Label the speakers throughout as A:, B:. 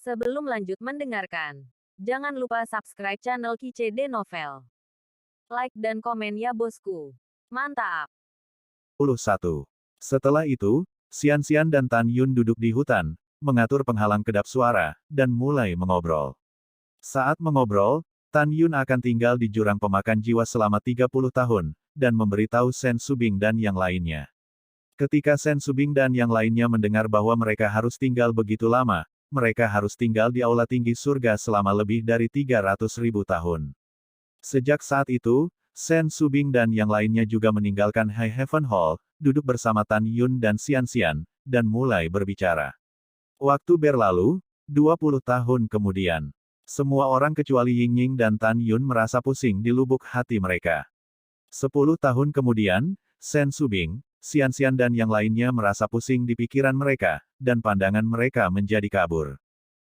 A: Sebelum lanjut mendengarkan, jangan lupa subscribe channel KCD Novel. Like dan komen ya bosku. Mantap.
B: 11. Setelah itu, Xian-Xian dan Tan Yun duduk di hutan, mengatur penghalang kedap suara, dan mulai mengobrol. Saat mengobrol, Tan Yun akan tinggal di jurang pemakan jiwa selama 30 tahun, dan memberitahu Sen Subing dan yang lainnya. Ketika Sen Subing dan yang lainnya mendengar bahwa mereka harus tinggal begitu lama, mereka harus tinggal di aula tinggi surga selama lebih dari 300.000 tahun. Sejak saat itu, Sen Subing dan yang lainnya juga meninggalkan High Heaven Hall, duduk bersama Tan Yun dan Xian-Xian, dan mulai berbicara. Waktu berlalu, 20 tahun kemudian. Semua orang kecuali Ying-Ying dan Tan Yun merasa pusing di lubuk hati mereka. 10 tahun kemudian, Sen Subing, Xian-Xian dan yang lainnya merasa pusing di pikiran mereka, dan pandangan mereka menjadi kabur.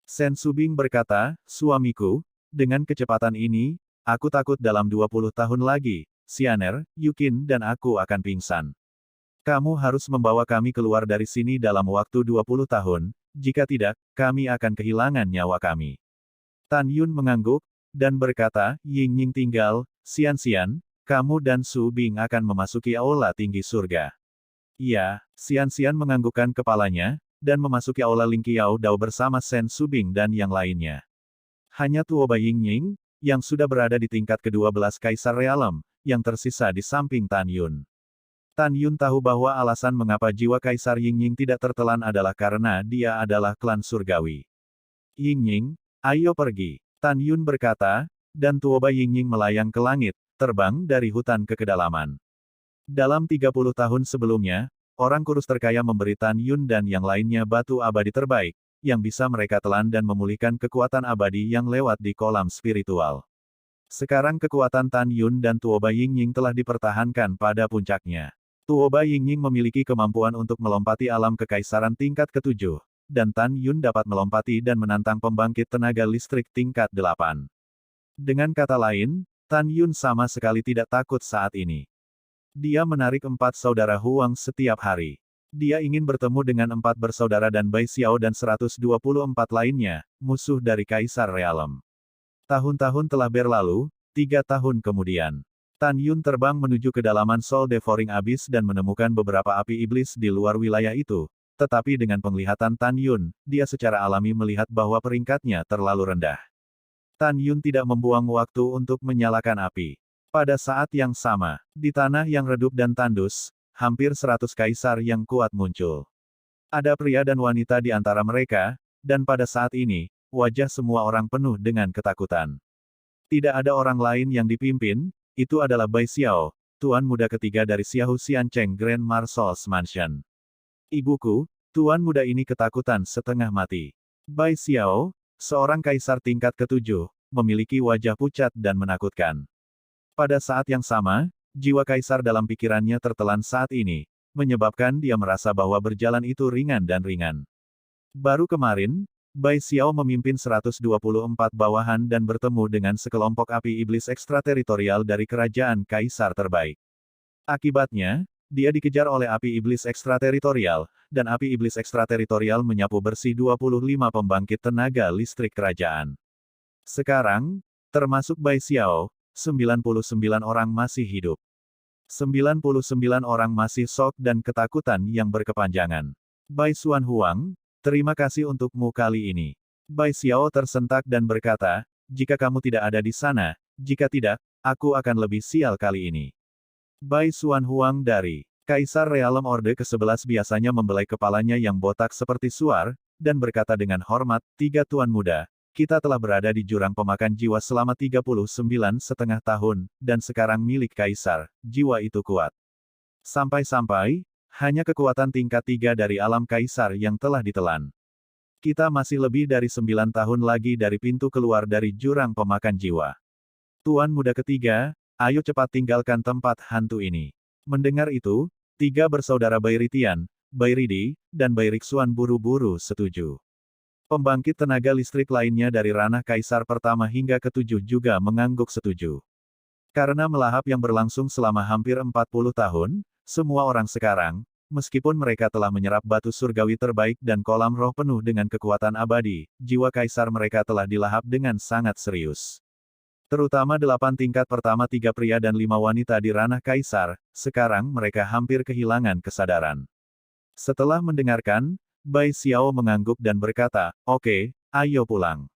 B: Sen Subing berkata, "Suamiku, dengan kecepatan ini, aku takut dalam 20 tahun lagi, Xianer, Yukin dan aku akan pingsan. Kamu harus membawa kami keluar dari sini dalam waktu 20 tahun, jika tidak, kami akan kehilangan nyawa kami." Tan Yun mengangguk, dan berkata, "Ying-Ying tinggal, Xian-Xian, kamu dan Su Bing akan memasuki aula tinggi surga." Iya, Xian-Xian menganggukkan kepalanya, dan memasuki aula Lingqiao Dao bersama Sen Subing dan yang lainnya. Hanya Tuoba Ying-Ying, yang sudah berada di tingkat ke-12 Kaisar Realem, yang tersisa di samping Tan Yun. Tan Yun tahu bahwa alasan mengapa jiwa Kaisar Ying-Ying tidak tertelan adalah karena dia adalah klan surgawi. "Ying-Ying, ayo pergi," Tan Yun berkata, dan Tuoba Ying-Ying melayang ke langit, terbang dari hutan ke kedalaman. Dalam 30 tahun sebelumnya, orang kurus terkaya memberi Tan Yun dan yang lainnya batu abadi terbaik, yang bisa mereka telan dan memulihkan kekuatan abadi yang lewat di kolam spiritual. Sekarang kekuatan Tan Yun dan Tuoba Ying-Ying telah dipertahankan pada puncaknya. Tuoba Ying-Ying memiliki kemampuan untuk melompati alam kekaisaran tingkat ke-7, dan Tan Yun dapat melompati dan menantang pembangkit tenaga listrik tingkat 8. Dengan kata lain, Tan Yun sama sekali tidak takut saat ini. Dia menarik 4 saudara Huang setiap hari. Dia ingin bertemu dengan 4 bersaudara dan Bai Xiao dan 124 lainnya, musuh dari Kaisar Realem. Tahun-tahun telah berlalu, 3 tahun kemudian. Tan Yun terbang menuju kedalaman Sol Devouring Abyss dan menemukan beberapa api iblis di luar wilayah itu, tetapi dengan penglihatan Tan Yun, dia secara alami melihat bahwa peringkatnya terlalu rendah. Tan Yun tidak membuang waktu untuk menyalakan api. Pada saat yang sama, di tanah yang redup dan tandus, hampir 100 kaisar yang kuat muncul. Ada pria dan wanita di antara mereka, dan pada saat ini, wajah semua orang penuh dengan ketakutan. Tidak ada orang lain yang dipimpin, itu adalah Bai Xiao, tuan muda ketiga dari Xiahou Xiancheng Grand Marshal's Mansion. "Ibuku, tuan muda ini ketakutan setengah mati." Bai Xiao, seorang kaisar tingkat ke-7, memiliki wajah pucat dan menakutkan. Pada saat yang sama, jiwa kaisar dalam pikirannya tertelan saat ini, menyebabkan dia merasa bahwa berjalan itu ringan dan ringan. Baru kemarin, Bai Xiao memimpin 124 bawahan dan bertemu dengan sekelompok api iblis ekstrateritorial dari kerajaan kaisar terbaik. Akibatnya, dia dikejar oleh api iblis ekstrateritorial, dan api iblis ekstrateritorial menyapu bersih 25 pembangkit tenaga listrik kerajaan. Sekarang, termasuk Bai Xiao, 99 orang masih hidup. 99 orang masih shock dan ketakutan yang berkepanjangan. "Bai Xuan Huang, terima kasih untukmu kali ini." Bai Xiao tersentak dan berkata, "Jika kamu tidak ada di sana, jika tidak, aku akan lebih sial kali ini." Bai Xuan Huang dari Kaisar Realem Orde ke-11 biasanya membelai kepalanya yang botak seperti suar, dan berkata dengan hormat, "Tiga tuan muda, kita telah berada di jurang pemakan jiwa selama 39,5 tahun, dan sekarang milik Kaisar, jiwa itu kuat. Sampai-sampai, hanya kekuatan tingkat 3 dari alam Kaisar yang telah ditelan. Kita masih lebih dari 9 tahun lagi dari pintu keluar dari jurang pemakan jiwa. Tuan muda ketiga, ayo cepat tinggalkan tempat hantu ini." Mendengar itu, 3 bersaudara Bai Ritian, Bai Ridi, dan Bai Rixuan buru-buru setuju. Pembangkit tenaga listrik lainnya dari ranah Kaisar pertama hingga ke-7 juga mengangguk setuju. Karena melahap yang berlangsung selama hampir 40 tahun, semua orang sekarang, Meskipun mereka telah menyerap batu surgawi terbaik dan kolam roh penuh dengan kekuatan abadi, jiwa kaisar mereka telah dilahap dengan sangat serius. Terutama 8 tingkat pertama 3 pria dan 5 wanita di ranah kaisar, sekarang mereka hampir kehilangan kesadaran. Setelah mendengarkan, Bai Xiao mengangguk dan berkata, "Oke, ayo pulang."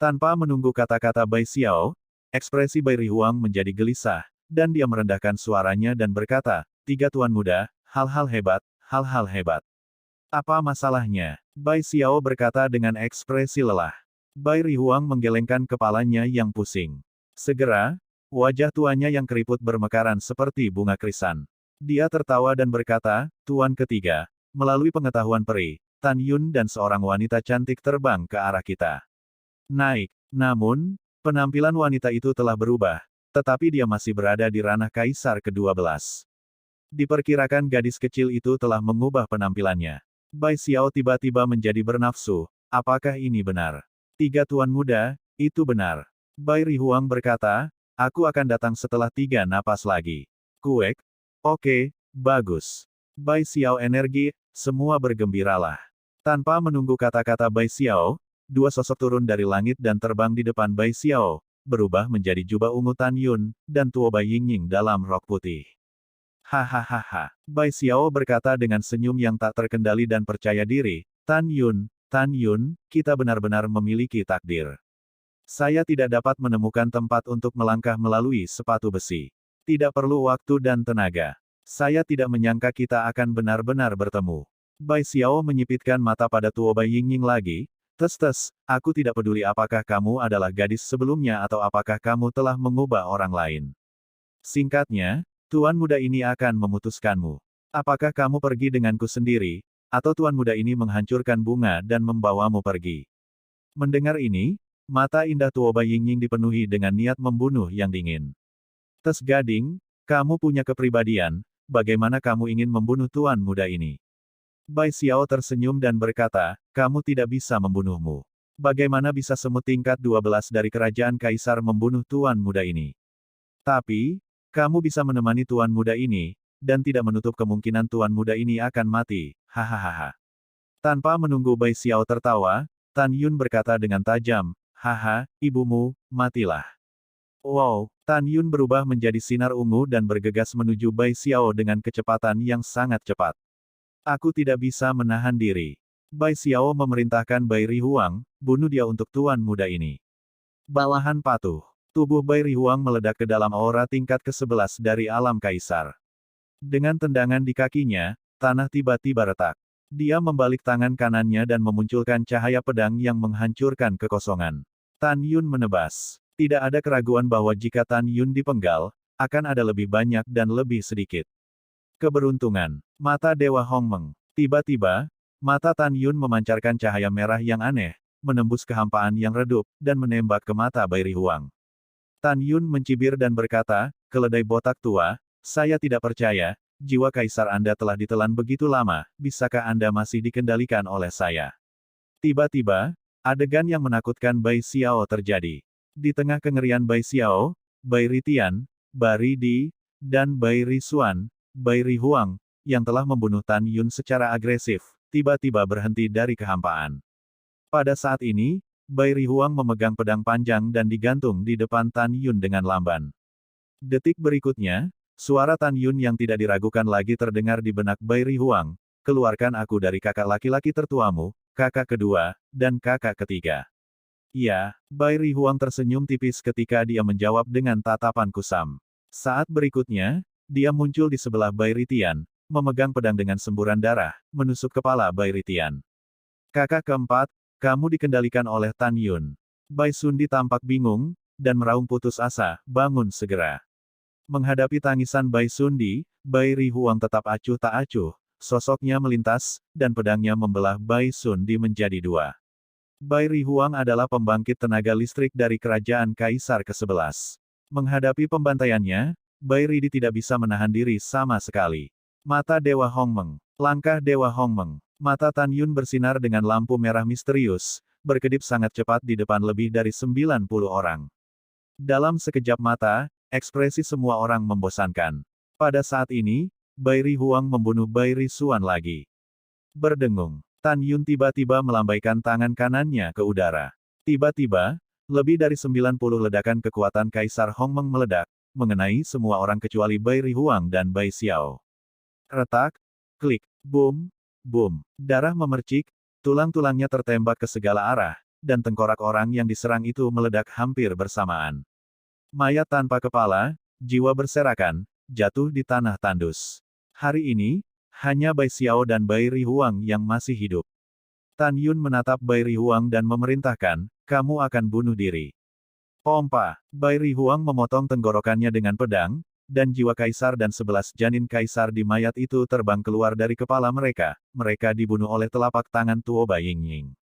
B: Tanpa menunggu kata-kata Bai Xiao, ekspresi Bai Rihuang menjadi gelisah, dan dia merendahkan suaranya dan berkata, "Tiga tuan muda, hal-hal hebat, hal-hal hebat. Apa masalahnya?" Bai Xiao berkata dengan ekspresi lelah. Bai Rihuang menggelengkan kepalanya yang pusing. Segera, wajah tuanya yang keriput bermekaran seperti bunga krisan. Dia tertawa dan berkata, "Tuan ketiga, melalui pengetahuan peri, Tan Yun dan seorang wanita cantik terbang ke arah kita." Naik. Namun, penampilan wanita itu telah berubah, tetapi dia masih berada di ranah kaisar ke-12. Diperkirakan gadis kecil itu telah mengubah penampilannya. Bai Xiao tiba-tiba menjadi bernafsu. Apakah ini benar? Tiga tuan muda, itu benar. Bai Rihuang berkata, "Aku akan datang setelah 3 napas lagi." Kuek. Oke, bagus. Bai Xiao energi, semua bergembiralah. Tanpa menunggu kata-kata Bai Xiao, 2 sosok turun dari langit dan terbang di depan Bai Xiao, berubah menjadi jubah ungu Tan Yun, dan Tuo Bai Yingying dalam rok putih. Hahaha. Bai Xiao berkata dengan senyum yang tak terkendali dan percaya diri, Tan Yun, kita benar-benar memiliki takdir. Saya tidak dapat menemukan tempat untuk melangkah melalui sepatu besi. Tidak perlu waktu dan tenaga. Saya tidak menyangka kita akan benar-benar bertemu." Bai Xiao menyipitkan mata pada Tuo Bai Yingying lagi. "Tes, aku tidak peduli apakah kamu adalah gadis sebelumnya atau apakah kamu telah mengubah orang lain. Singkatnya, tuan muda ini akan memutuskanmu. Apakah kamu pergi denganku sendiri, atau tuan muda ini menghancurkan bunga dan membawamu pergi?" Mendengar ini, mata indah Tuo Bai Yingying dipenuhi dengan niat membunuh yang dingin. "Tes gading, kamu punya kepribadian, bagaimana kamu ingin membunuh tuan muda ini?" Bai Xiao tersenyum dan berkata, "Kamu tidak bisa membunuhmu. Bagaimana bisa semut tingkat 12 dari kerajaan kaisar membunuh tuan muda ini? Tapi, kamu bisa menemani tuan muda ini, dan tidak menutup kemungkinan tuan muda ini akan mati." Hahaha. Tanpa menunggu Bai Xiao tertawa, Tan Yun berkata dengan tajam, "Haha, ibumu, matilah." Wow, Tan Yun berubah menjadi sinar ungu dan bergegas menuju Bai Xiao dengan kecepatan yang sangat cepat. "Aku tidak bisa menahan diri." Bai Xiao memerintahkan Bai Rihuang, "Bunuh dia untuk tuan muda ini." Bawahan patuh. Tubuh Bai Rihuang meledak ke dalam aura tingkat ke-11 dari alam kaisar. Dengan tendangan di kakinya, tanah tiba-tiba retak. Dia membalik tangan kanannya dan memunculkan cahaya pedang yang menghancurkan kekosongan. Tan Yun menebas. Tidak ada keraguan bahwa jika Tan Yun dipenggal, akan ada lebih banyak dan lebih sedikit. Keberuntungan. Mata Dewa Hongmeng. Tiba-tiba, mata Tan Yun memancarkan cahaya merah yang aneh, menembus kehampaan yang redup, dan menembak ke mata Bai Rihuang. Tan Yun mencibir dan berkata, "Keledai botak tua, saya tidak percaya, jiwa kaisar Anda telah ditelan begitu lama, bisakah Anda masih dikendalikan oleh saya?" Tiba-tiba, adegan yang menakutkan Bai Xiao terjadi. Di tengah kengerian Bai Xiao, Bai Ritian, Bai Di, dan Bai Risuan, Bai Rihuang, yang telah membunuh Tan Yun secara agresif, tiba-tiba berhenti dari kehampaan. Pada saat ini, Bai Rihuang memegang pedang panjang dan digantung di depan Tan Yun dengan lamban. Detik berikutnya, suara Tan Yun yang tidak diragukan lagi terdengar di benak Bai Rihuang, "Keluarkan aku dari kakak laki-laki tertuamu, kakak kedua, dan kakak ketiga." "Ya." Bai Rihuang tersenyum tipis ketika dia menjawab dengan tatapan kusam. Saat berikutnya, dia muncul di sebelah Bai Ritian, memegang pedang dengan semburan darah, menusuk kepala Bai Ritian. "Kakak keempat, kamu dikendalikan oleh Tan Yun." Bai Sundi tampak bingung, dan meraung putus asa, "Bangun segera." Menghadapi tangisan Bai Sundi, Bai Rihuang tetap acuh tak acuh, sosoknya melintas, dan pedangnya membelah Bai Sundi menjadi 2. Bai Rihuang adalah pembangkit tenaga listrik dari kerajaan Kaisar ke-11. Menghadapi pembantaiannya, Bai Ridi tidak bisa menahan diri sama sekali. Mata Dewa Hongmeng. Langkah Dewa Hongmeng. Mata Tan Yun bersinar dengan lampu merah misterius, berkedip sangat cepat di depan lebih dari 90 orang. Dalam sekejap mata, ekspresi semua orang membosankan. Pada saat ini, Bai Ri Huang membunuh Bai Ri Xuan lagi. Berdengung, Tan Yun tiba-tiba melambaikan tangan kanannya ke udara. Tiba-tiba, lebih dari 90 ledakan kekuatan Kaisar Hongmeng meledak, mengenai semua orang kecuali Bai Ri Huang dan Bai Xiao. Retak, klik, boom, boom. Darah memercik, tulang-tulangnya tertembak ke segala arah, dan tengkorak orang yang diserang itu meledak hampir bersamaan. Mayat tanpa kepala, jiwa berserakan, jatuh di tanah tandus. Hari ini, hanya Bai Xiao dan Bai Ri Huang yang masih hidup. Tan Yun menatap Bai Ri Huang dan memerintahkan, kamu akan bunuh diri. Pompa, Bai Ri Huang memotong tenggorokannya dengan pedang, dan jiwa kaisar dan 11 janin kaisar di mayat itu terbang keluar dari kepala mereka. Mereka dibunuh oleh telapak tangan Tuo Bai Yingying.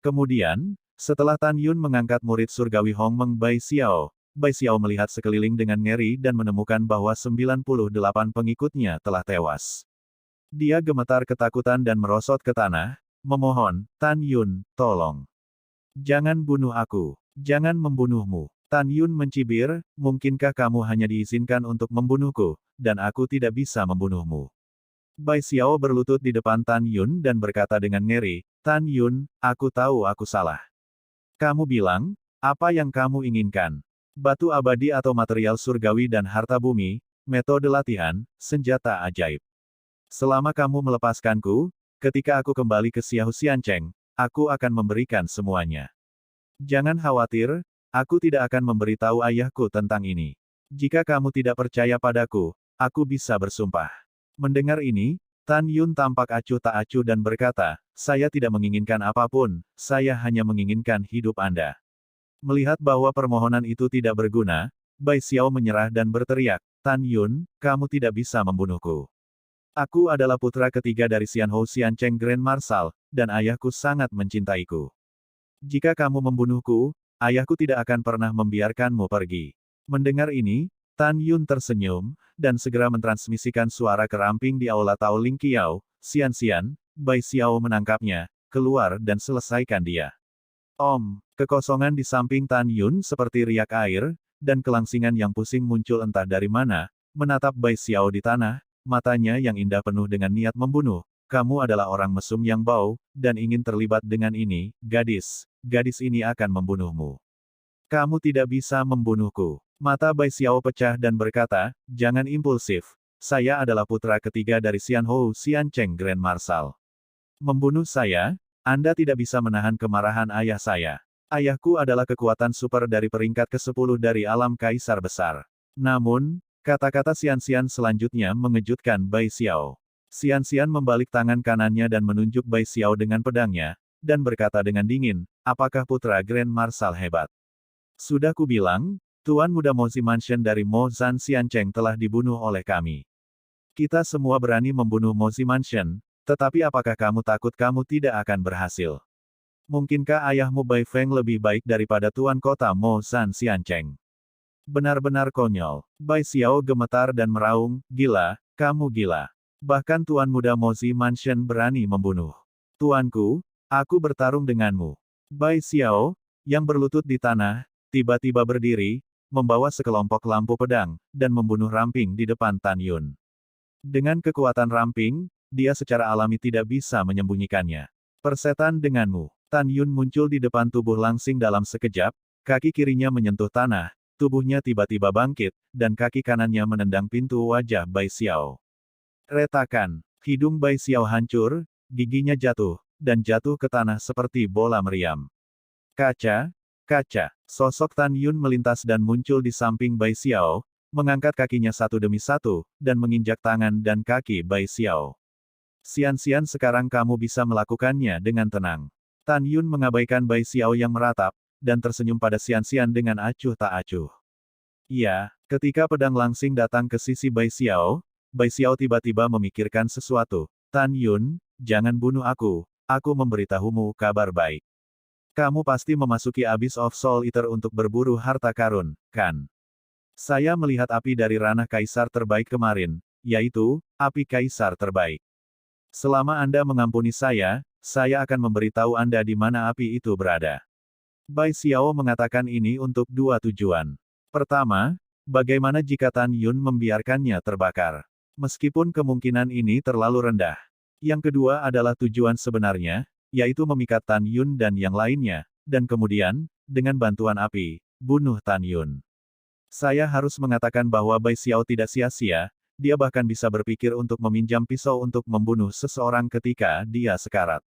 B: Kemudian, setelah Tan Yun mengangkat murid surgawi Hongmeng Bai Xiao melihat sekeliling dengan ngeri dan menemukan bahwa 98 pengikutnya telah tewas. Dia gemetar ketakutan dan merosot ke tanah, memohon, Tan Yun, tolong. Jangan bunuh aku. Jangan membunuhmu. Tan Yun mencibir, mungkinkah kamu hanya diizinkan untuk membunuhku, dan aku tidak bisa membunuhmu. Bai Xiao berlutut di depan Tan Yun dan berkata dengan ngeri, Tan Yun, aku tahu aku salah. Kamu bilang, apa yang kamu inginkan? Batu abadi atau material surgawi dan harta bumi, metode latihan, senjata ajaib. Selama kamu melepaskanku, ketika aku kembali ke Xiao Xiancheng, aku akan memberikan semuanya. Jangan khawatir, aku tidak akan memberitahu ayahku tentang ini. Jika kamu tidak percaya padaku, aku bisa bersumpah. Mendengar ini, Tan Yun tampak acuh tak acuh dan berkata, saya tidak menginginkan apapun, saya hanya menginginkan hidup Anda. Melihat bahwa permohonan itu tidak berguna, Bai Xiao menyerah dan berteriak, Tan Yun, kamu tidak bisa membunuhku. Aku adalah putra ketiga dari Xianhou Xiancheng Grand Marshal, dan ayahku sangat mencintaiku. Jika kamu membunuhku, ayahku tidak akan pernah membiarkanmu pergi. Mendengar ini, Tan Yun tersenyum, dan segera mentransmisikan suara ke ramping di aula Tao Ling Qiao, Xian, Bai Xiao menangkapnya, keluar dan selesaikan dia. Kekosongan di samping Tan Yun seperti riak air, dan kelangsingan yang pusing muncul entah dari mana, menatap Bai Xiao di tanah, matanya yang indah penuh dengan niat membunuh. Kamu adalah orang mesum yang bau, dan ingin terlibat dengan ini, gadis. Gadis ini akan membunuhmu. Kamu tidak bisa membunuhku. Mata Bai Xiao pecah dan berkata, jangan impulsif. Saya adalah putra ketiga dari Xianhou Xiancheng Grand Marshal. Membunuh saya? Anda tidak bisa menahan kemarahan ayah saya. Ayahku adalah kekuatan super dari peringkat ke-10 dari alam kaisar besar. Namun, kata-kata Xian selanjutnya mengejutkan Bai Xiao. Xian membalik tangan kanannya dan menunjuk Bai Xiao dengan pedangnya, dan berkata dengan dingin, apakah putra Grand Marshal hebat? Sudah kubilang, Tuan Muda Mozi Mansion dari Mo Zhan Xiancheng telah dibunuh oleh kami. Kita semua berani membunuh Mozi Mansion, tetapi apakah kamu takut kamu tidak akan berhasil? Mungkinkah ayahmu Bai Feng lebih baik daripada Tuan Kota Mo Zhan Xiancheng? Benar-benar konyol. Bai Xiao gemetar dan meraung, gila, kamu gila. Bahkan Tuan Muda Mozi Mansion berani membunuh. Tuanku, aku bertarung denganmu. Bai Xiao, yang berlutut di tanah, tiba-tiba berdiri, membawa sekelompok lampu pedang, dan membunuh ramping di depan Tan Yun. Dengan kekuatan ramping, dia secara alami tidak bisa menyembunyikannya. Persetan denganmu. Tan Yun muncul di depan tubuh langsing dalam sekejap, kaki kirinya menyentuh tanah, tubuhnya tiba-tiba bangkit, dan kaki kanannya menendang pintu wajah Bai Xiao. Retakan. Hidung Bai Xiao hancur, giginya jatuh, dan jatuh ke tanah seperti bola meriam. Kaca. Sosok Tan Yun melintas dan muncul di samping Bai Xiao, mengangkat kakinya satu demi satu, dan menginjak tangan dan kaki Bai Xiao. Xian, sekarang kamu bisa melakukannya dengan tenang. Tan Yun mengabaikan Bai Xiao yang meratap, dan tersenyum pada Xian dengan acuh tak acuh. Iya, ketika pedang langsing datang ke sisi Bai Xiao tiba-tiba memikirkan sesuatu. Tan Yun, jangan bunuh aku memberitahumu kabar baik. Kamu pasti memasuki Abyss of Soul Eater untuk berburu harta karun, kan? Saya melihat api dari ranah kaisar terbaik kemarin, yaitu, api kaisar terbaik. Selama Anda mengampuni saya akan memberitahu Anda di mana api itu berada. Bai Xiao mengatakan ini untuk dua tujuan. Pertama, bagaimana jika Tan Yun membiarkannya terbakar? Meskipun kemungkinan ini terlalu rendah. Yang kedua adalah tujuan sebenarnya, yaitu memikat Tan Yun dan yang lainnya, dan kemudian, dengan bantuan api, bunuh Tan Yun. Saya harus mengatakan bahwa Bai Xiao tidak sia-sia, dia bahkan bisa berpikir untuk meminjam pisau untuk membunuh seseorang ketika dia sekarat.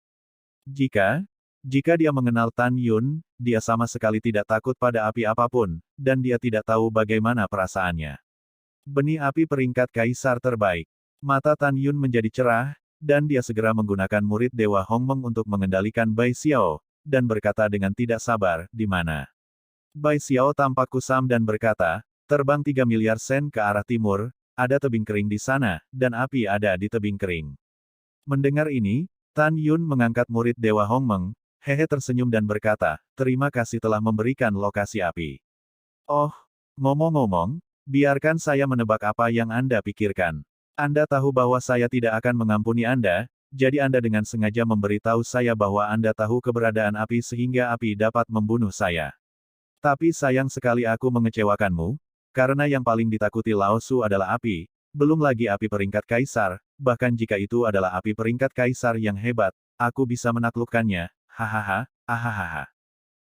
B: Jika dia mengenal Tan Yun, dia sama sekali tidak takut pada api apapun, dan dia tidak tahu bagaimana perasaannya. Benih api peringkat kaisar terbaik. Mata Tan Yun menjadi cerah, dan dia segera menggunakan murid Dewa Hongmeng untuk mengendalikan Bai Xiao, dan berkata dengan tidak sabar, di mana. Bai Xiao tampak kusam dan berkata, terbang 3 miliar sen ke arah timur, ada tebing kering di sana, dan api ada di tebing kering. Mendengar ini, Tan Yun mengangkat murid Dewa Hongmeng, Hehe tersenyum dan berkata, terima kasih telah memberikan lokasi api. Oh, ngomong-ngomong, biarkan saya menebak apa yang Anda pikirkan. Anda tahu bahwa saya tidak akan mengampuni Anda, jadi Anda dengan sengaja memberitahu saya bahwa Anda tahu keberadaan api sehingga api dapat membunuh saya. Tapi sayang sekali aku mengecewakanmu, karena yang paling ditakuti Lao Su adalah api, belum lagi api peringkat kaisar, bahkan jika itu adalah api peringkat kaisar yang hebat, aku bisa menaklukkannya. Hahaha, ahahaha.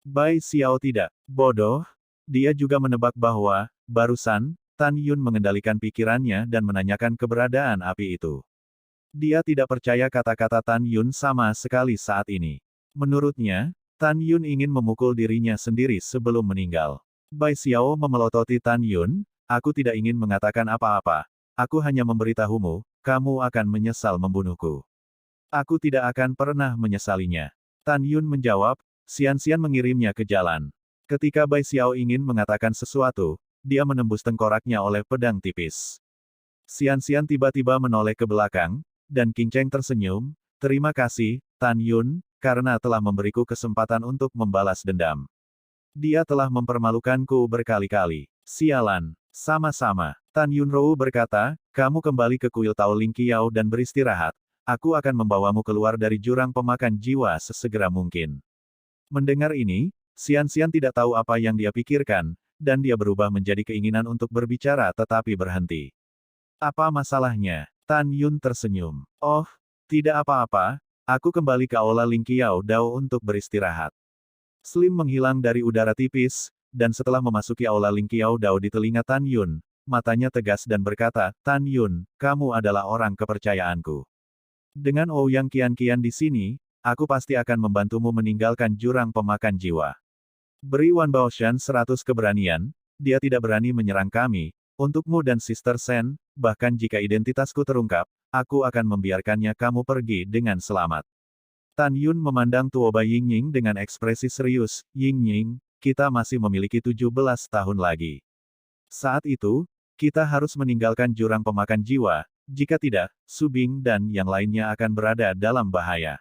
B: Bai Xiao tidak bodoh, dia juga menebak bahwa, barusan, Tan Yun mengendalikan pikirannya dan menanyakan keberadaan api itu. Dia tidak percaya kata-kata Tan Yun sama sekali saat ini. Menurutnya, Tan Yun ingin memukul dirinya sendiri sebelum meninggal. Bai Xiao memelototi Tan Yun, aku tidak ingin mengatakan apa-apa. Aku hanya memberitahumu, kamu akan menyesal membunuhku. Aku tidak akan pernah menyesalinya. Tan Yun menjawab, Xian-Xian mengirimnya ke jalan. Ketika Bai Xiao ingin mengatakan sesuatu, dia menembus tengkoraknya oleh pedang tipis. Xian-Xian tiba-tiba menoleh ke belakang, dan Qing Cheng tersenyum, terima kasih, Tan Yun, karena telah memberiku kesempatan untuk membalas dendam. Dia telah mempermalukanku berkali-kali. Sialan. Sama-sama. Tan Yun Rou berkata, kamu kembali ke kuil Tao Ling Qiao dan beristirahat. Aku akan membawamu keluar dari jurang pemakan jiwa sesegera mungkin. Mendengar ini, Xian-Xian tidak tahu apa yang dia pikirkan, dan dia berubah menjadi keinginan untuk berbicara tetapi berhenti. Apa masalahnya? Tan Yun tersenyum. Oh, tidak apa-apa, aku kembali ke Aula Ling Qiao Dao untuk beristirahat. Slim menghilang dari udara tipis, dan setelah memasuki Aula Ling Qiao Dao di telinga Tan Yun, matanya tegas dan berkata, Tan Yun, kamu adalah orang kepercayaanku. Dengan Ouyang Qian-Qian di sini, aku pasti akan membantumu meninggalkan jurang pemakan jiwa. Beri Wan Baoshan 100 keberanian, dia tidak berani menyerang kami, untukmu dan Sister Sen, bahkan jika identitasku terungkap, aku akan membiarkannya kamu pergi dengan selamat. Tan Yun memandang Tuoba Yingying dengan ekspresi serius, Yingying, kita masih memiliki 17 tahun lagi. Saat itu, kita harus meninggalkan jurang pemakan jiwa, jika tidak, Su Bing dan yang lainnya akan berada dalam bahaya.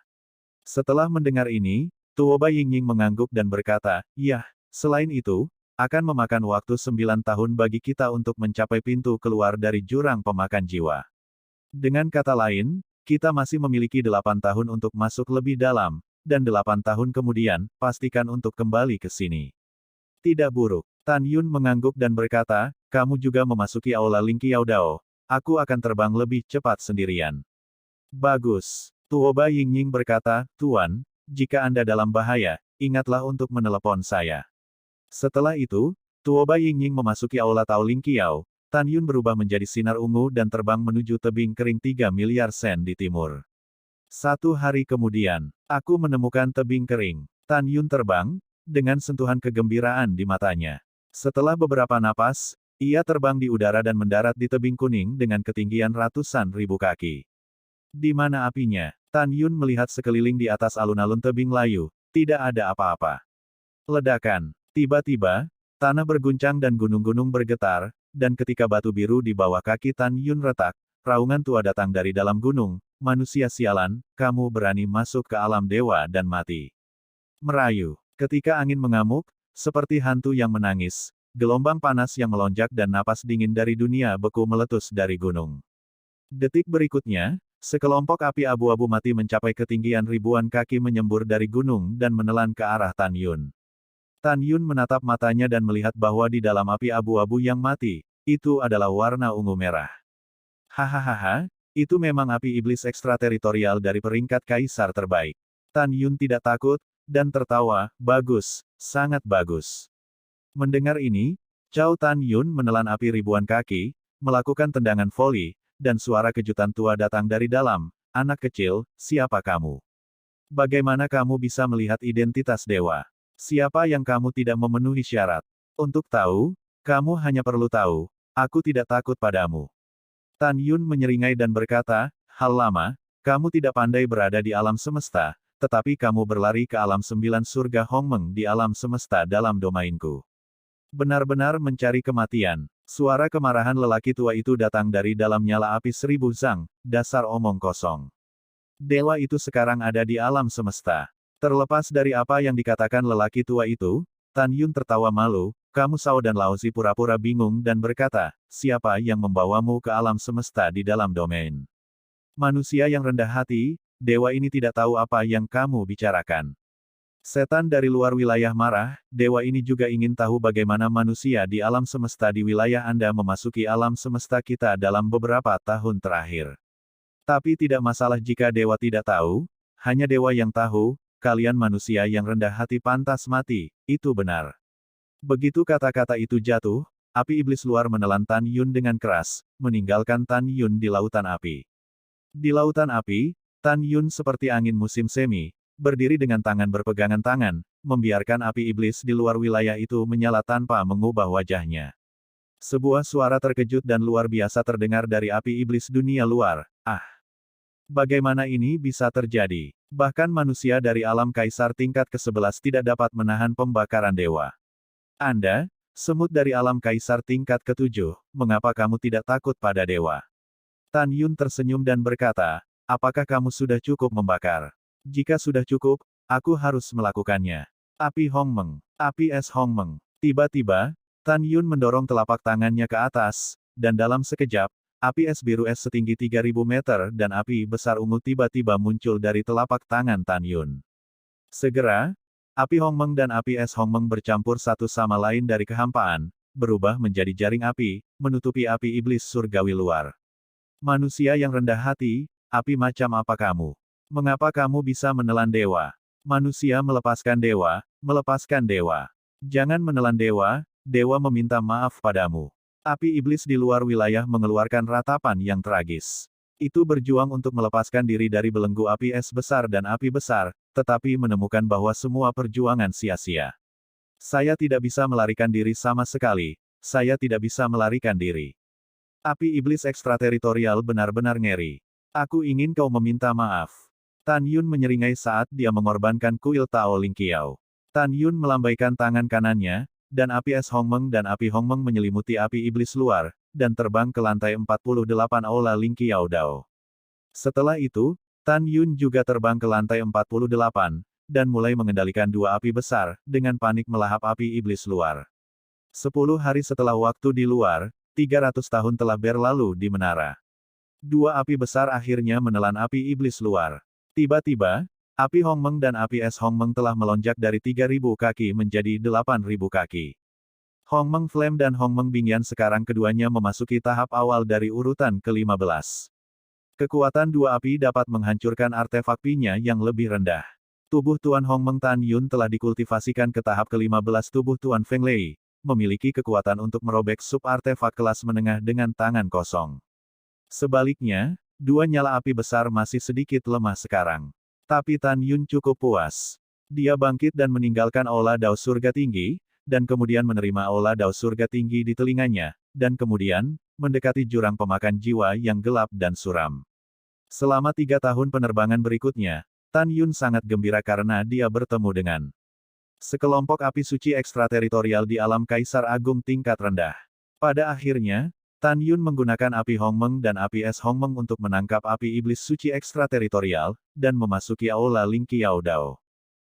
B: Setelah mendengar ini, Tuoba Yingying mengangguk dan berkata, "Yah, selain itu, akan memakan waktu 9 tahun bagi kita untuk mencapai pintu keluar dari jurang pemakan jiwa. Dengan kata lain, kita masih memiliki 8 tahun untuk masuk lebih dalam, dan 8 tahun kemudian, pastikan untuk kembali ke sini." Tidak buruk. Tan Yun mengangguk dan berkata, "Kamu juga memasuki Aula Ling Qiao Dao. Aku akan terbang lebih cepat sendirian." Bagus. Tuoba Yingying berkata, "Tuan, jika Anda dalam bahaya, ingatlah untuk menelepon saya." Setelah itu, Tuoba Yingying memasuki Aula Tao Ling Qiao, Tan Yun berubah menjadi sinar ungu dan terbang menuju tebing kering 3 miliar sen di timur. 1 hari kemudian, aku menemukan tebing kering. Tan Yun terbang, dengan sentuhan kegembiraan di matanya. Setelah beberapa napas, ia terbang di udara dan mendarat di tebing kuning dengan ketinggian ratusan ribu kaki. Di mana apinya? Tan Yun melihat sekeliling di atas alun-alun tebing layu, tidak ada apa-apa. Ledakan. Tiba-tiba, tanah berguncang dan gunung-gunung bergetar, dan ketika batu biru di bawah kaki Tan Yun retak, raungan tua datang dari dalam gunung, "Manusia sialan, kamu berani masuk ke alam dewa dan mati." Merayu. Ketika angin mengamuk, seperti hantu yang menangis, gelombang panas yang melonjak dan napas dingin dari dunia beku meletus dari gunung. Detik berikutnya, sekelompok api abu-abu mati mencapai ketinggian ribuan kaki menyembur dari gunung dan menelan ke arah Tan Yun. Tan Yun menatap matanya dan melihat bahwa di dalam api abu-abu yang mati, itu adalah warna ungu merah. Hahaha, itu memang api iblis ekstrateritorial dari peringkat kaisar terbaik. Tan Yun tidak takut, dan tertawa, bagus, sangat bagus. Mendengar ini, Cao Tan Yun menelan api ribuan kaki, melakukan tendangan voli, dan suara kejutan tua datang dari dalam, anak kecil, siapa kamu? Bagaimana kamu bisa melihat identitas dewa? Siapa yang kamu tidak memenuhi syarat? Untuk tahu, kamu hanya perlu tahu, aku tidak takut padamu. Tan Yun menyeringai dan berkata, hal lama, kamu tidak pandai berada di alam semesta, tetapi kamu berlari ke alam 9 surga Hongmeng di alam semesta dalam domainku. Benar-benar mencari kematian. Suara kemarahan lelaki tua itu datang dari dalam nyala api 1000 zang, dasar omong kosong. Dewa itu sekarang ada di alam semesta. Terlepas dari apa yang dikatakan lelaki tua itu, Tan Yun tertawa malu, kamu Sao dan Laozi pura-pura bingung dan berkata, siapa yang membawamu ke alam semesta di dalam domain? Manusia yang rendah hati, dewa ini tidak tahu apa yang kamu bicarakan. Setan dari luar wilayah marah, dewa ini juga ingin tahu bagaimana manusia di alam semesta di wilayah Anda memasuki alam semesta kita dalam beberapa tahun terakhir. Tapi tidak masalah jika dewa tidak tahu, hanya dewa yang tahu, kalian manusia yang rendah hati pantas mati, itu benar. Begitu kata-kata itu jatuh, api iblis luar menelan Tan Yun dengan keras, meninggalkan Tan Yun di lautan api. Di lautan api, Tan Yun seperti angin musim semi, berdiri dengan tangan berpegangan tangan, membiarkan api iblis di luar wilayah itu menyala tanpa mengubah wajahnya. Sebuah suara terkejut dan luar biasa terdengar dari api iblis dunia luar, ah! Bagaimana ini bisa terjadi? Bahkan manusia dari alam kaisar tingkat ke-11 tidak dapat menahan pembakaran dewa. Anda, semut dari alam kaisar tingkat ke-7, mengapa kamu tidak takut pada dewa? Tan Yun tersenyum dan berkata, apakah kamu sudah cukup membakar? Jika sudah cukup, aku harus melakukannya. Api Hongmeng, api es Hongmeng. Tiba-tiba, Tan Yun mendorong telapak tangannya ke atas, dan dalam sekejap, api es biru es setinggi 3000 meter dan api besar ungu tiba-tiba muncul dari telapak tangan Tan Yun. Segera, api Hongmeng dan api es Hongmeng bercampur satu sama lain dari kehampaan, berubah menjadi jaring api, menutupi api iblis surgawi luar. Manusia yang rendah hati, api macam apa kamu? Mengapa kamu bisa menelan dewa? Manusia melepaskan dewa, melepaskan dewa. Jangan menelan dewa, dewa meminta maaf padamu. Api iblis di luar wilayah mengeluarkan ratapan yang tragis. Itu berjuang untuk melepaskan diri dari belenggu api es besar dan api besar, tetapi menemukan bahwa semua perjuangan sia-sia. Saya tidak bisa melarikan diri sama sekali, saya tidak bisa melarikan diri. Api iblis ekstrateritorial benar-benar ngeri. Aku ingin kau meminta maaf. Tan Yun menyeringai saat dia mengorbankan kuil Tao Ling Qiao. Tan Yun melambaikan tangan kanannya, dan api es Hongmeng dan api Hongmeng menyelimuti api iblis luar, dan terbang ke lantai 48 Aula Ling Qiao Dao. Setelah itu, Tan Yun juga terbang ke lantai 48, dan mulai mengendalikan dua api besar, dengan panik melahap api iblis luar. 10 hari setelah waktu di luar, 300 tahun telah berlalu di menara. Dua api besar akhirnya menelan api iblis luar. Tiba-tiba, api Hongmeng dan api es Hongmeng telah melonjak dari 3000 kaki menjadi 8000 kaki. Hongmeng Flame dan Hongmeng Bingyan sekarang keduanya memasuki tahap awal dari urutan ke-15. Kekuatan dua api dapat menghancurkan artefak pinya yang lebih rendah. Tubuh Tuan Hongmeng Tan Yun telah dikultivasikan ke tahap ke-15 tubuh Tuan Feng Lei, memiliki kekuatan untuk merobek sub-artefak kelas menengah dengan tangan kosong. Sebaliknya, dua nyala api besar masih sedikit lemah sekarang. Tapi Tan Yun cukup puas. Dia bangkit dan meninggalkan Aula Dao Surga Tinggi, dan kemudian menerima Aula Dao Surga Tinggi di telinganya, dan kemudian, mendekati jurang pemakan jiwa yang gelap dan suram. Selama 3 tahun penerbangan berikutnya, Tan Yun sangat gembira karena dia bertemu dengan sekelompok api suci ekstrateritorial di alam Kaisar Agung tingkat rendah. Pada akhirnya, Tan Yun menggunakan api Hongmeng dan api es Hongmeng untuk menangkap api iblis suci ekstrateritorial, dan memasuki Aula Ling Qiao Dao.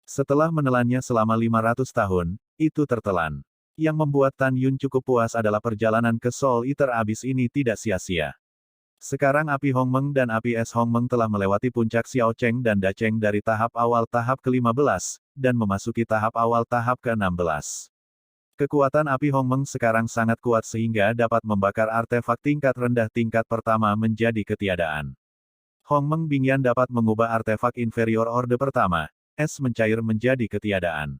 B: Setelah menelannya selama 500 tahun, itu tertelan. Yang membuat Tan Yun cukup puas adalah perjalanan ke Soul Eater Abyss ini tidak sia-sia. Sekarang api Hongmeng dan api es Hongmeng telah melewati puncak Xiao Cheng dan Da Cheng dari tahap awal tahap ke-15, dan memasuki tahap awal tahap ke-16. Kekuatan api Hongmeng sekarang sangat kuat sehingga dapat membakar artefak tingkat rendah tingkat pertama menjadi ketiadaan. Hongmeng Bingyan dapat mengubah artefak inferior orde pertama, es mencair menjadi ketiadaan.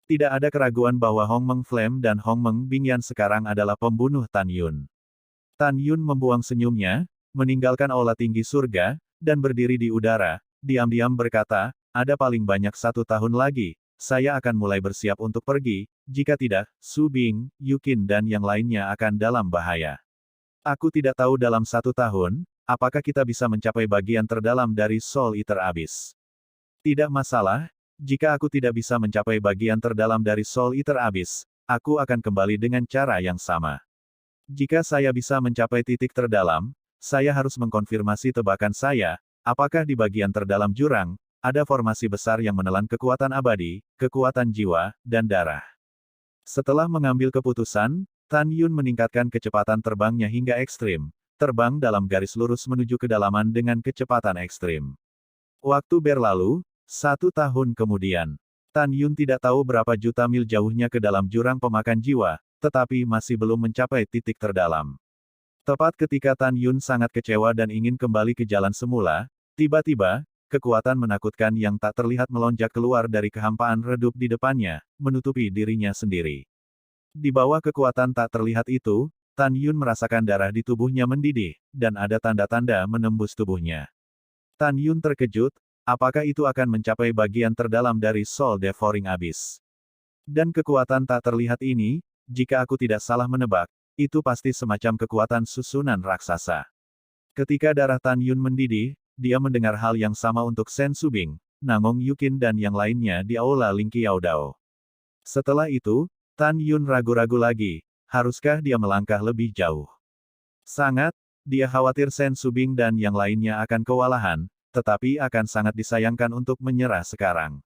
B: Tidak ada keraguan bahwa Hongmeng Flame dan Hongmeng Bingyan sekarang adalah pembunuh Tan Yun. Tan Yun membuang senyumnya, meninggalkan aula tinggi surga, dan berdiri di udara, diam-diam berkata, ada paling banyak 1 tahun lagi, saya akan mulai bersiap untuk pergi, jika tidak, Su Bing, Yukin dan yang lainnya akan dalam bahaya. Aku tidak tahu dalam 1 tahun, apakah kita bisa mencapai bagian terdalam dari Soul Eater Abyss. Tidak masalah, jika aku tidak bisa mencapai bagian terdalam dari Soul Eater Abyss, aku akan kembali dengan cara yang sama. Jika saya bisa mencapai titik terdalam, saya harus mengkonfirmasi tebakan saya, apakah di bagian terdalam jurang, ada formasi besar yang menelan kekuatan abadi, kekuatan jiwa, dan darah. Setelah mengambil keputusan, Tan Yun meningkatkan kecepatan terbangnya hingga ekstrim, terbang dalam garis lurus menuju kedalaman dengan kecepatan ekstrim. Waktu berlalu, 1 tahun kemudian. Tan Yun tidak tahu berapa juta mil jauhnya ke dalam jurang pemakan jiwa, tetapi masih belum mencapai titik terdalam. Tepat ketika Tan Yun sangat kecewa dan ingin kembali ke jalan semula, tiba-tiba, kekuatan menakutkan yang tak terlihat melonjak keluar dari kehampaan redup di depannya, menutupi dirinya sendiri. Di bawah kekuatan tak terlihat itu, Tan Yun merasakan darah di tubuhnya mendidih, dan ada tanda-tanda menembus tubuhnya. Tan Yun terkejut, apakah itu akan mencapai bagian terdalam dari Soul Devouring Abyss? Dan kekuatan tak terlihat ini, jika aku tidak salah menebak, itu pasti semacam kekuatan susunan raksasa. Ketika darah Tan Yun mendidih, dia mendengar hal yang sama untuk Shen Subing, Nangong Yukin dan yang lainnya di aula Ling Qiaodao. Setelah itu, Tan Yun ragu-ragu lagi, haruskah dia melangkah lebih jauh? Sangat, dia khawatir Shen Subing dan yang lainnya akan kewalahan, tetapi akan sangat disayangkan untuk menyerah sekarang.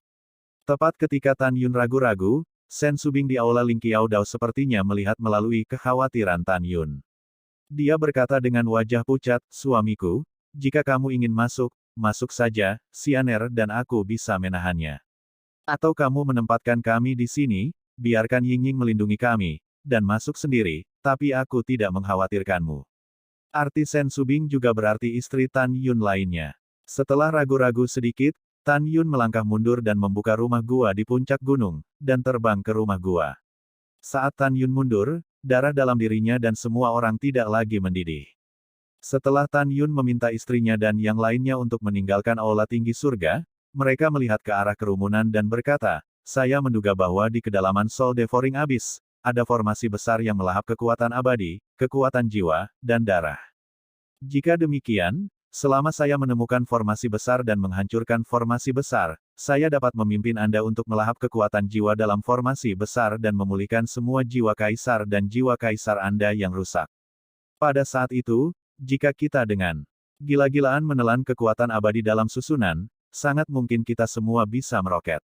B: Tepat ketika Tan Yun ragu-ragu, Shen Subing di aula Ling Qiaodao sepertinya melihat melalui kekhawatiran Tan Yun. Dia berkata dengan wajah pucat, suamiku, jika kamu ingin masuk, masuk saja, Xianer dan aku bisa menahannya. Atau kamu menempatkan kami di sini, biarkan Yingying melindungi kami, dan masuk sendiri, tapi aku tidak mengkhawatirkanmu. Arti Shen Subing juga berarti istri Tan Yun lainnya. Setelah ragu-ragu sedikit, Tan Yun melangkah mundur dan membuka rumah gua di puncak gunung, dan terbang ke rumah gua. Saat Tan Yun mundur, darah dalam dirinya dan semua orang tidak lagi mendidih. Setelah Tan Yun meminta istrinya dan yang lainnya untuk meninggalkan aula tinggi surga, mereka melihat ke arah kerumunan dan berkata, saya menduga bahwa di kedalaman Soul Devouring Abyss, ada formasi besar yang melahap kekuatan abadi, kekuatan jiwa, dan darah. Jika demikian, selama saya menemukan formasi besar dan menghancurkan formasi besar, saya dapat memimpin Anda untuk melahap kekuatan jiwa dalam formasi besar dan memulihkan semua jiwa kaisar dan jiwa kaisar Anda yang rusak. Pada saat itu, jika kita dengan gila-gilaan menelan kekuatan abadi dalam susunan, sangat mungkin kita semua bisa meroket.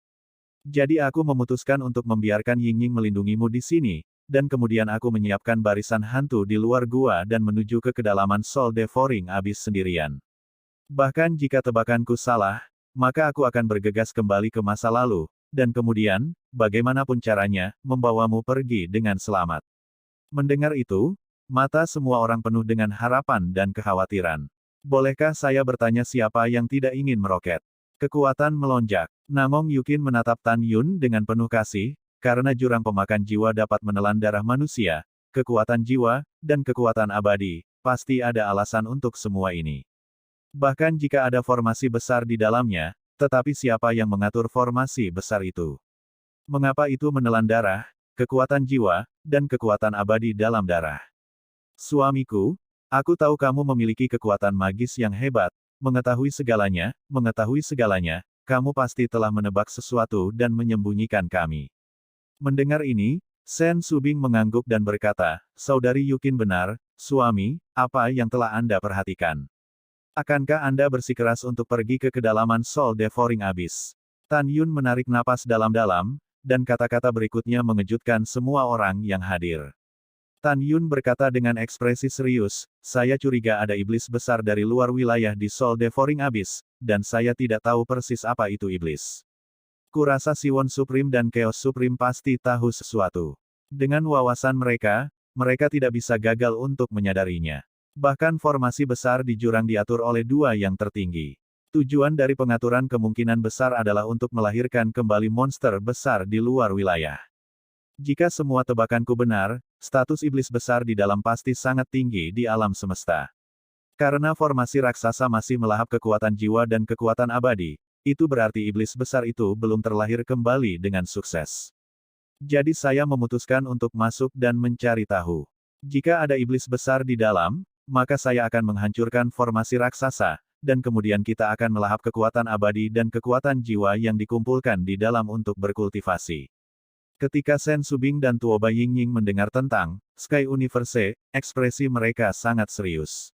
B: Jadi aku memutuskan untuk membiarkan Yingying melindungimu di sini, dan kemudian aku menyiapkan barisan hantu di luar gua dan menuju ke kedalaman Soul Devouring Abyss sendirian. Bahkan jika tebakanku salah, maka aku akan bergegas kembali ke masa lalu, dan kemudian, bagaimanapun caranya, membawamu pergi dengan selamat. Mendengar itu, mata semua orang penuh dengan harapan dan kekhawatiran. Bolehkah saya bertanya siapa yang tidak ingin meroket? Kekuatan melonjak. Nangong Yukin menatap Tan Yun dengan penuh kasih, karena jurang pemakan jiwa dapat menelan darah manusia, kekuatan jiwa, dan kekuatan abadi, pasti ada alasan untuk semua ini. Bahkan jika ada formasi besar di dalamnya, tetapi siapa yang mengatur formasi besar itu? Mengapa itu menelan darah, kekuatan jiwa, dan kekuatan abadi dalam darah? Suamiku, aku tahu kamu memiliki kekuatan magis yang hebat, mengetahui segalanya, kamu pasti telah menebak sesuatu dan menyembunyikan kami. Mendengar ini, Shen Subing mengangguk dan berkata, Saudari Yukin benar, suami, apa yang telah Anda perhatikan? Akankah Anda bersikeras untuk pergi ke kedalaman Soul Devouring Abyss? Tan Yun menarik napas dalam-dalam, dan kata-kata berikutnya mengejutkan semua orang yang hadir. Tan Yun berkata dengan ekspresi serius, saya curiga ada iblis besar dari luar wilayah di Soul Devouring Abyss, dan saya tidak tahu persis apa itu iblis. Kurasa Siwon Supreme dan Chaos Supreme pasti tahu sesuatu. Dengan wawasan mereka, mereka tidak bisa gagal untuk menyadarinya. Bahkan formasi besar di jurang diatur oleh dua yang tertinggi. Tujuan dari pengaturan kemungkinan besar adalah untuk melahirkan kembali monster besar di luar wilayah. Jika semua tebakanku benar, status iblis besar di dalam pasti sangat tinggi di alam semesta. Karena formasi raksasa masih melahap kekuatan jiwa dan kekuatan abadi, itu berarti iblis besar itu belum terlahir kembali dengan sukses. Jadi saya memutuskan untuk masuk dan mencari tahu. Jika ada iblis besar di dalam, maka saya akan menghancurkan formasi raksasa, dan kemudian kita akan melahap kekuatan abadi dan kekuatan jiwa yang dikumpulkan di dalam untuk berkultivasi. Ketika Sen Subing dan Tuoba Yingying mendengar tentang Sky Universe, ekspresi mereka sangat serius.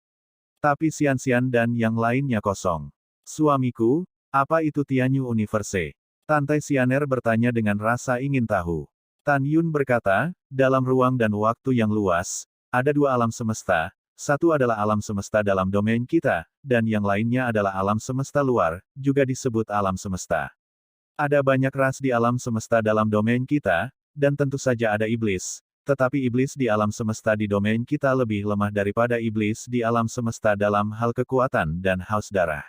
B: Tapi Xianxian dan yang lainnya kosong. Suamiku, apa itu Tianyu Universe? Tante Xianer bertanya dengan rasa ingin tahu. Tan Yun berkata, dalam ruang dan waktu yang luas, ada dua alam semesta. Satu adalah alam semesta dalam domain kita, dan yang lainnya adalah alam semesta luar, juga disebut alam semesta. Ada banyak ras di alam semesta dalam domain kita, dan tentu saja ada iblis, tetapi iblis di alam semesta di domain kita lebih lemah daripada iblis di alam semesta dalam hal kekuatan dan haus darah.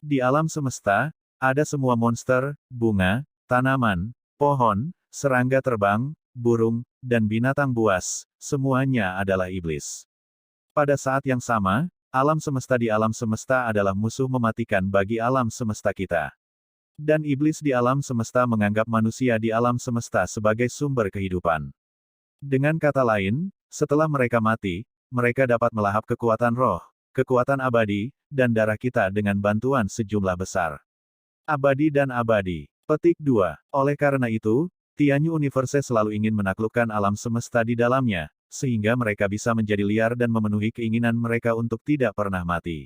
B: Di alam semesta, ada semua monster, bunga, tanaman, pohon, serangga terbang, burung, dan binatang buas, semuanya adalah iblis. Pada saat yang sama, alam semesta di alam semesta adalah musuh mematikan bagi alam semesta kita. Dan iblis di alam semesta menganggap manusia di alam semesta sebagai sumber kehidupan. Dengan kata lain, setelah mereka mati, mereka dapat melahap kekuatan roh, kekuatan abadi, dan darah kita dengan bantuan sejumlah besar. Abadi dan abadi. Petik 2. Oleh karena itu, Tianyu Universe selalu ingin menaklukkan alam semesta di dalamnya, sehingga mereka bisa menjadi liar dan memenuhi keinginan mereka untuk tidak pernah mati.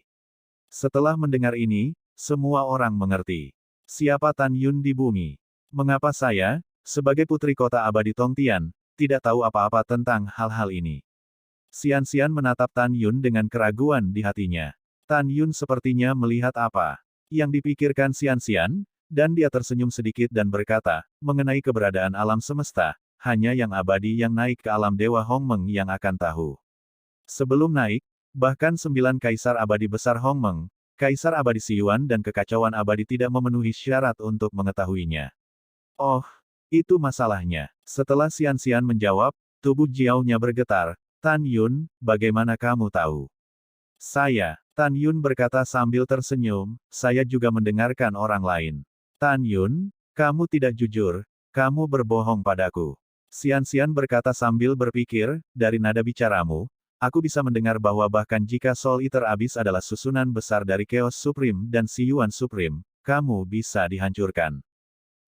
B: Setelah mendengar ini, semua orang mengerti. Siapa Tan Yun di bumi? Mengapa saya, sebagai putri kota abadi Tongtian, tidak tahu apa-apa tentang hal-hal ini? Xianxian menatap Tan Yun dengan keraguan di hatinya. Tan Yun sepertinya melihat apa yang dipikirkan Xianxian, dan dia tersenyum sedikit dan berkata, mengenai keberadaan alam semesta, hanya yang abadi yang naik ke alam Dewa Hongmeng yang akan tahu. Sebelum naik, bahkan 9 kaisar abadi besar Hongmeng, kaisar abadi Siyuan dan kekacauan abadi tidak memenuhi syarat untuk mengetahuinya. Oh, itu masalahnya. Setelah Xianxian menjawab, tubuh Jiao-nya bergetar. Tan Yun, bagaimana kamu tahu? Saya, Tan Yun berkata sambil tersenyum, saya juga mendengarkan orang lain. Tan Yun, kamu tidak jujur, kamu berbohong padaku. Xianxian berkata sambil berpikir, dari nada bicaramu, aku bisa mendengar bahwa bahkan jika Soul Eater Abyss adalah susunan besar dari Chaos Supreme dan Siyuan Supreme, kamu bisa dihancurkan.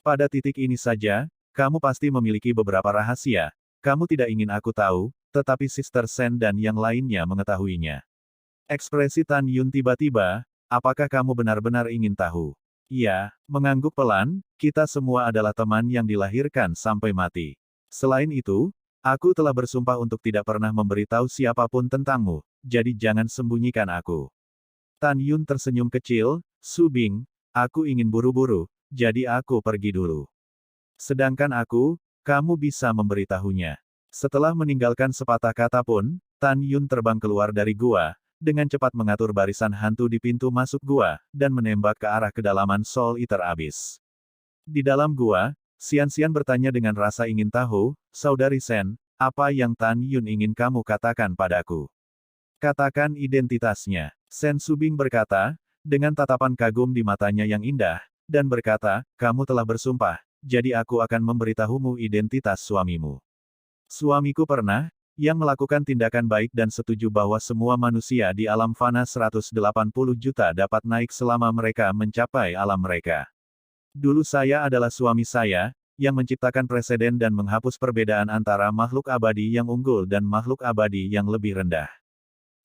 B: Pada titik ini saja, kamu pasti memiliki beberapa rahasia, kamu tidak ingin aku tahu, tetapi Sister Sen dan yang lainnya mengetahuinya. Ekspresi Tan Yun tiba-tiba, apakah kamu benar-benar ingin tahu? Iya, mengangguk pelan, kita semua adalah teman yang dilahirkan sampai mati. Selain itu, aku telah bersumpah untuk tidak pernah memberitahu siapapun tentangmu, jadi jangan sembunyikan aku. Tan Yun tersenyum kecil, Subing, aku ingin buru-buru, jadi aku pergi dulu. Sedangkan aku, kamu bisa memberitahunya. Setelah meninggalkan sepatah kata pun, Tan Yun terbang keluar dari gua, dengan cepat mengatur barisan hantu di pintu masuk gua, dan menembak ke arah kedalaman Soul Eater Abyss. Di dalam gua, Xianxian bertanya dengan rasa ingin tahu, Saudari Sen, apa yang Tan Yun ingin kamu katakan padaku? Katakan identitasnya. Sen Subing berkata, dengan tatapan kagum di matanya yang indah, dan berkata, kamu telah bersumpah, jadi aku akan memberitahumu identitas suamimu. Suamiku pernah, yang melakukan tindakan baik dan setuju bahwa semua manusia di alam fana 180 juta dapat naik selama mereka mencapai alam mereka. Dulu saya adalah suami saya, yang menciptakan preseden dan menghapus perbedaan antara makhluk abadi yang unggul dan makhluk abadi yang lebih rendah.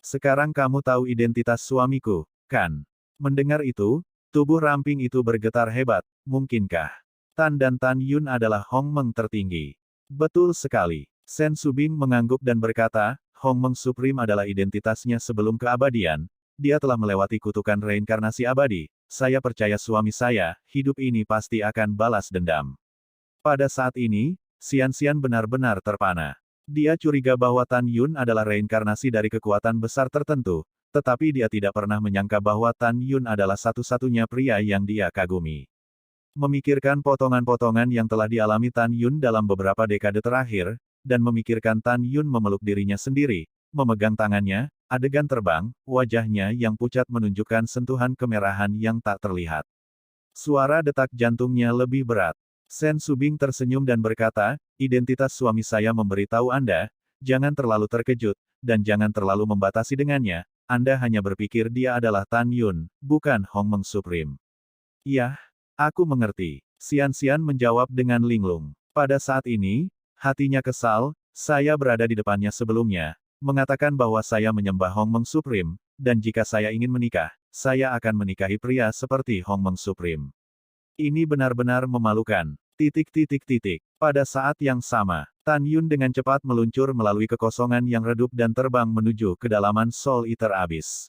B: Sekarang kamu tahu identitas suamiku, kan? Mendengar itu, tubuh ramping itu bergetar hebat, mungkinkah? Tan dan Tan Yun adalah Hongmeng tertinggi. Betul sekali. Sen Subing mengangguk dan berkata, Hongmeng Supreme adalah identitasnya sebelum keabadian, dia telah melewati kutukan reinkarnasi abadi, saya percaya suami saya, hidup ini pasti akan balas dendam. Pada saat ini, Xian benar-benar terpana. Dia curiga bahwa Tan Yun adalah reinkarnasi dari kekuatan besar tertentu, tetapi dia tidak pernah menyangka bahwa Tan Yun adalah satu-satunya pria yang dia kagumi. Memikirkan potongan-potongan yang telah dialami Tan Yun dalam beberapa dekade terakhir, dan memikirkan Tan Yun memeluk dirinya sendiri, memegang tangannya, adegan terbang, wajahnya yang pucat menunjukkan sentuhan kemerahan yang tak terlihat. Suara detak jantungnya lebih berat. Sen Subing tersenyum dan berkata, identitas suami saya memberitahu Anda, jangan terlalu terkejut, dan jangan terlalu membatasi dengannya, Anda hanya berpikir dia adalah Tan Yun, bukan Hongmeng Supreme. Iya, aku mengerti. Xian menjawab dengan linglung. Pada saat ini, hatinya kesal, saya berada di depannya sebelumnya, mengatakan bahwa saya menyembah Hongmeng Supreme, dan jika saya ingin menikah, saya akan menikahi pria seperti Hongmeng Supreme. Ini benar-benar memalukan. Pada saat yang sama, Tan Yun dengan cepat meluncur melalui kekosongan yang redup dan terbang menuju kedalaman Soul Eater Abyss.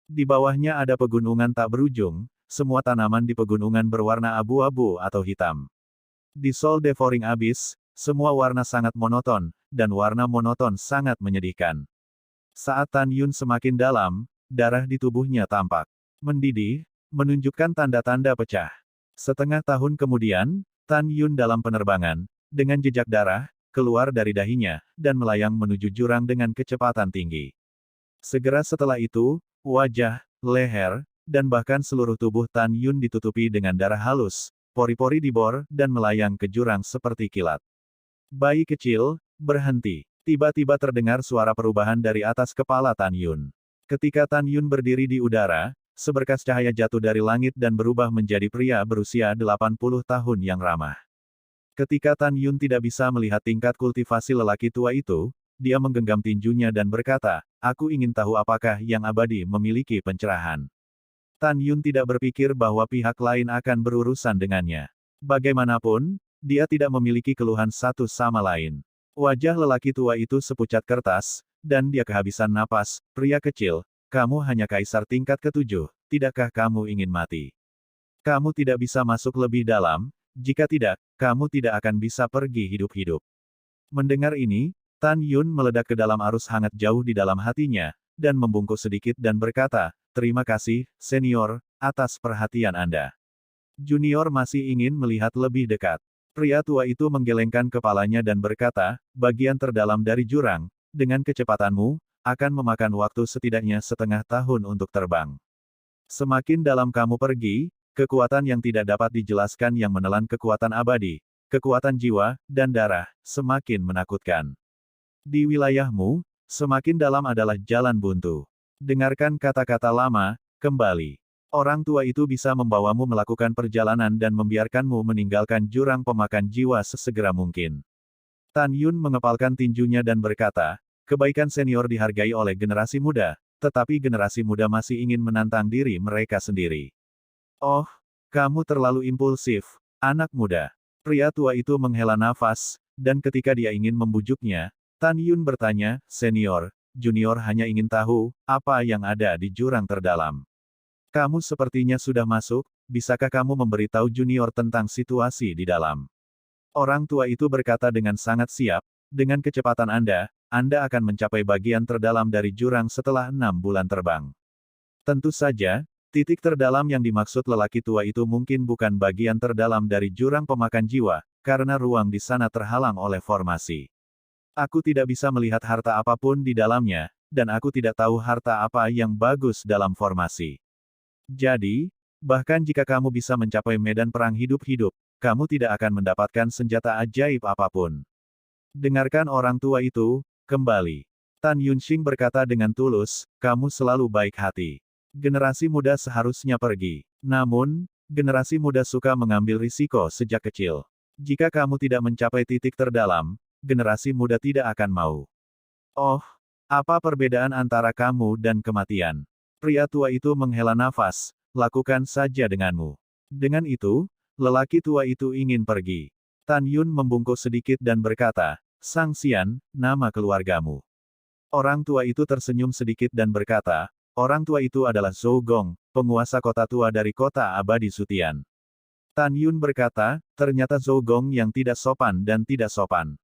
B: Di bawahnya ada pegunungan tak berujung, semua tanaman di pegunungan berwarna abu-abu atau hitam. Di Soul Devouring Abyss, semua warna sangat monoton, dan warna monoton sangat menyedihkan. Saat Tan Yun semakin dalam, darah di tubuhnya tampak mendidih, menunjukkan tanda-tanda pecah. Setengah tahun kemudian, Tan Yun dalam penerbangan, dengan jejak darah, keluar dari dahinya, dan melayang menuju jurang dengan kecepatan tinggi. Segera setelah itu, wajah, leher, dan bahkan seluruh tubuh Tan Yun ditutupi dengan darah halus, pori-pori dibor, dan melayang ke jurang seperti kilat. Bayi kecil, berhenti. Tiba-tiba terdengar suara perubahan dari atas kepala Tan Yun. Ketika Tan Yun berdiri di udara, seberkas cahaya jatuh dari langit dan berubah menjadi pria berusia 80 tahun yang ramah. Ketika Tan Yun tidak bisa melihat tingkat kultivasi lelaki tua itu, dia menggenggam tinjunya dan berkata, aku ingin tahu apakah yang abadi memiliki pencerahan. Tan Yun tidak berpikir bahwa pihak lain akan berurusan dengannya. Bagaimanapun, dia tidak memiliki keluhan satu sama lain. Wajah lelaki tua itu sepucat kertas, dan dia kehabisan napas, pria kecil. Kamu hanya kaisar tingkat ke-7, tidakkah kamu ingin mati? Kamu tidak bisa masuk lebih dalam, jika tidak, kamu tidak akan bisa pergi hidup-hidup. Mendengar ini, Tan Yun meledak ke dalam arus hangat jauh di dalam hatinya, dan membungkuk sedikit dan berkata, terima kasih, senior, atas perhatian Anda. Junior masih ingin melihat lebih dekat. Pria tua itu menggelengkan kepalanya dan berkata, bagian terdalam dari jurang, dengan kecepatanmu, akan memakan waktu setidaknya setengah tahun untuk terbang. Semakin dalam kamu pergi, kekuatan yang tidak dapat dijelaskan yang menelan kekuatan abadi, kekuatan jiwa, dan darah, semakin menakutkan. Di wilayahmu, semakin dalam adalah jalan buntu. Dengarkan kata-kata lama, kembali. Orang tua itu bisa membawamu melakukan perjalanan dan membiarkanmu meninggalkan jurang pemakan jiwa sesegera mungkin. Tan Yun mengepalkan tinjunya dan berkata, kebaikan senior dihargai oleh generasi muda, tetapi generasi muda masih ingin menantang diri mereka sendiri. Oh, kamu terlalu impulsif, anak muda. Pria tua itu menghela nafas, dan ketika dia ingin membujuknya, Tan Yun bertanya, senior, junior hanya ingin tahu, apa yang ada di jurang terdalam. Kamu sepertinya sudah masuk, bisakah kamu memberitahu junior tentang situasi di dalam? Orang tua itu berkata dengan sangat siap, dengan kecepatan Anda akan mencapai bagian terdalam dari jurang setelah 6 bulan terbang. Tentu saja, titik terdalam yang dimaksud lelaki tua itu mungkin bukan bagian terdalam dari jurang pemakan jiwa, karena ruang di sana terhalang oleh formasi. Aku tidak bisa melihat harta apapun di dalamnya, dan aku tidak tahu harta apa yang bagus dalam formasi. Jadi, bahkan jika kamu bisa mencapai medan perang hidup-hidup, kamu tidak akan mendapatkan senjata ajaib apapun. Dengarkan orang tua itu, kembali. Tan Yunxing berkata dengan tulus, kamu selalu baik hati. Generasi muda seharusnya pergi. Namun, generasi muda suka mengambil risiko sejak kecil. Jika kamu tidak mencapai titik terdalam, generasi muda tidak akan mau. Oh, apa perbedaan antara kamu dan kematian? Pria tua itu menghela nafas, lakukan saja denganmu. Dengan itu, lelaki tua itu ingin pergi. Tan Yun membungkuk sedikit dan berkata, Sang Xian, nama keluargamu. Orang tua itu tersenyum sedikit dan berkata, orang tua itu adalah Zhou Gong, penguasa kota tua dari kota abadi Sutian. Tan Yun berkata, ternyata Zhou Gong yang tidak sopan dan tidak sopan.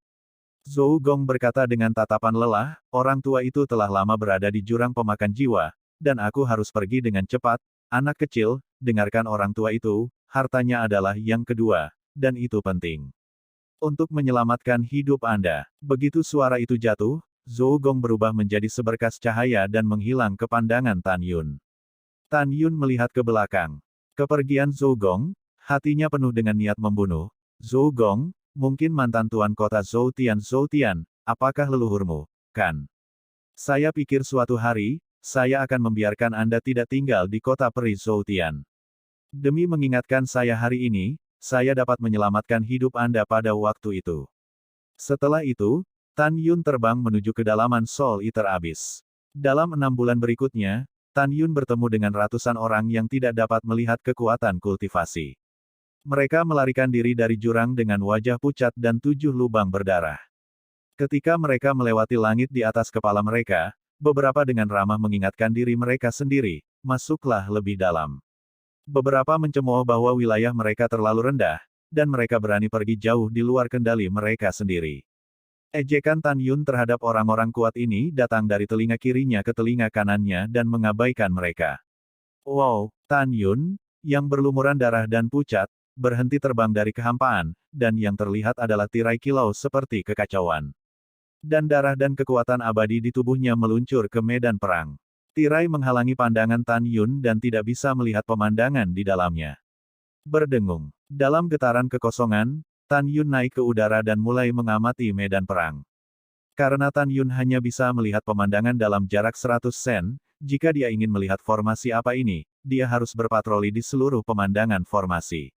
B: Zhou Gong berkata dengan tatapan lelah, orang tua itu telah lama berada di jurang pemakan jiwa, dan aku harus pergi dengan cepat. Anak kecil, dengarkan orang tua itu, hartanya adalah yang kedua, dan itu penting. Untuk menyelamatkan hidup Anda. Begitu suara itu jatuh, Zhou Gong berubah menjadi seberkas cahaya dan menghilang ke pandangan Tan Yun. Tan Yun melihat ke belakang. Kepergian Zhou Gong, hatinya penuh dengan niat membunuh. Zhou Gong, mungkin mantan tuan kota Zhou Tian, apakah leluhurmu, kan? Saya pikir suatu hari, saya akan membiarkan Anda tidak tinggal di kota peri Zhou Tian. Demi mengingatkan saya hari ini, saya dapat menyelamatkan hidup Anda pada waktu itu. Setelah itu, Tan Yun terbang menuju kedalaman Soul Eater Abyss. Dalam 6 bulan berikutnya, Tan Yun bertemu dengan ratusan orang yang tidak dapat melihat kekuatan kultivasi. Mereka melarikan diri dari jurang dengan wajah pucat dan 7 lubang berdarah. Ketika mereka melewati langit di atas kepala mereka, beberapa dengan ramah mengingatkan diri mereka sendiri, masuklah lebih dalam. Beberapa mencemooh bahwa wilayah mereka terlalu rendah, dan mereka berani pergi jauh di luar kendali mereka sendiri. Ejekan Tan Yun terhadap orang-orang kuat ini datang dari telinga kirinya ke telinga kanannya dan mengabaikan mereka. Wow, Tan Yun, yang berlumuran darah dan pucat, berhenti terbang dari kehampaan, dan yang terlihat adalah tirai kilau seperti kekacauan. Dan darah dan kekuatan abadi di tubuhnya meluncur ke medan perang. Tirai menghalangi pandangan Tan Yun dan tidak bisa melihat pemandangan di dalamnya. Berdengung. Dalam getaran kekosongan, Tan Yun naik ke udara dan mulai mengamati medan perang. Karena Tan Yun hanya bisa melihat pemandangan dalam jarak 100 sen, jika dia ingin melihat formasi apa ini, dia harus berpatroli di seluruh pemandangan formasi.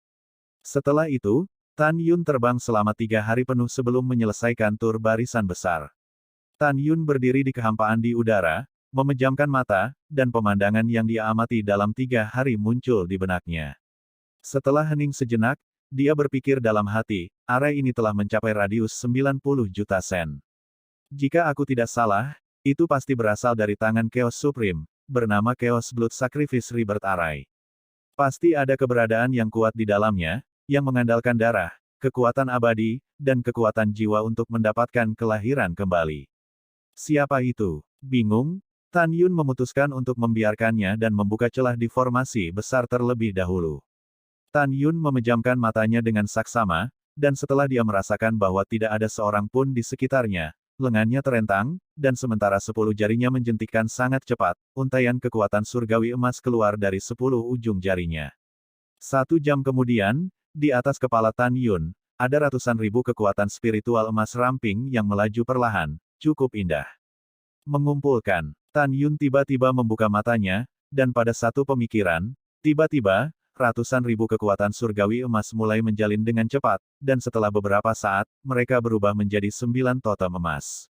B: Setelah itu, Tan Yun terbang selama 3 hari penuh sebelum menyelesaikan tur barisan besar. Tan Yun berdiri di kehampaan di udara, memejamkan mata, dan pemandangan yang dia amati dalam 3 hari muncul di benaknya. Setelah hening sejenak, dia berpikir dalam hati, area ini telah mencapai radius 90 juta sen. Jika aku tidak salah, itu pasti berasal dari tangan Chaos Supreme, bernama Chaos Blood Sacrifice Rebirth Array. Pasti ada keberadaan yang kuat di dalamnya, yang mengandalkan darah, kekuatan abadi, dan kekuatan jiwa untuk mendapatkan kelahiran kembali. Siapa itu? Bingung, Tan Yun memutuskan untuk membiarkannya dan membuka celah di formasi besar terlebih dahulu. Tan Yun memejamkan matanya dengan saksama, dan setelah dia merasakan bahwa tidak ada seorang pun di sekitarnya, lengannya terentang, dan sementara 10 jarinya menjentikkan sangat cepat, untaian kekuatan surgawi emas keluar dari 10 ujung jarinya. 1 jam kemudian, di atas kepala Tan Yun, ada ratusan ribu kekuatan spiritual emas ramping yang melaju perlahan, cukup indah. Mengumpulkan, Tan Yun tiba-tiba membuka matanya, dan pada satu pemikiran, tiba-tiba, ratusan ribu kekuatan surgawi emas mulai menjalin dengan cepat, dan setelah beberapa saat, mereka berubah menjadi 9 totem emas.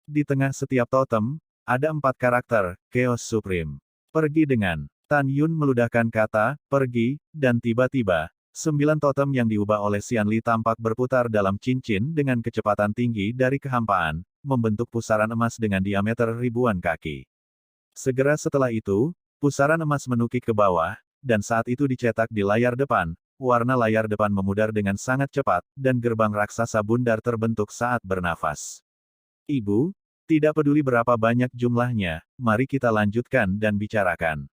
B: Di tengah setiap totem, ada 4 karakter, Chaos Supreme. Pergi dengan, Tan Yun meludahkan kata, pergi, dan tiba-tiba, 9 totem yang diubah oleh Xian Li tampak berputar dalam cincin dengan kecepatan tinggi dari kehampaan, membentuk pusaran emas dengan diameter ribuan kaki. Segera setelah itu, pusaran emas menukik ke bawah, dan saat itu dicetak di layar depan, warna layar depan memudar dengan sangat cepat, dan gerbang raksasa bundar terbentuk saat bernafas. Ibu, tidak peduli berapa banyak jumlahnya, mari kita lanjutkan dan bicarakan.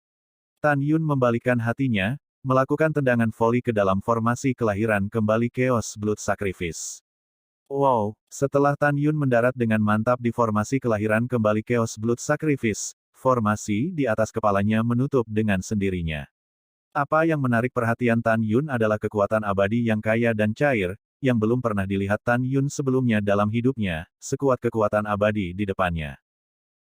B: Tan Yun membalikkan hatinya, melakukan tendangan voli ke dalam formasi kelahiran kembali Chaos Blood Sacrifice. Wow, setelah Tan Yun mendarat dengan mantap di formasi kelahiran kembali Chaos Blood Sacrifice, formasi di atas kepalanya menutup dengan sendirinya. Apa yang menarik perhatian Tan Yun adalah kekuatan abadi yang kaya dan cair, yang belum pernah dilihat Tan Yun sebelumnya dalam hidupnya, sekuat kekuatan abadi di depannya.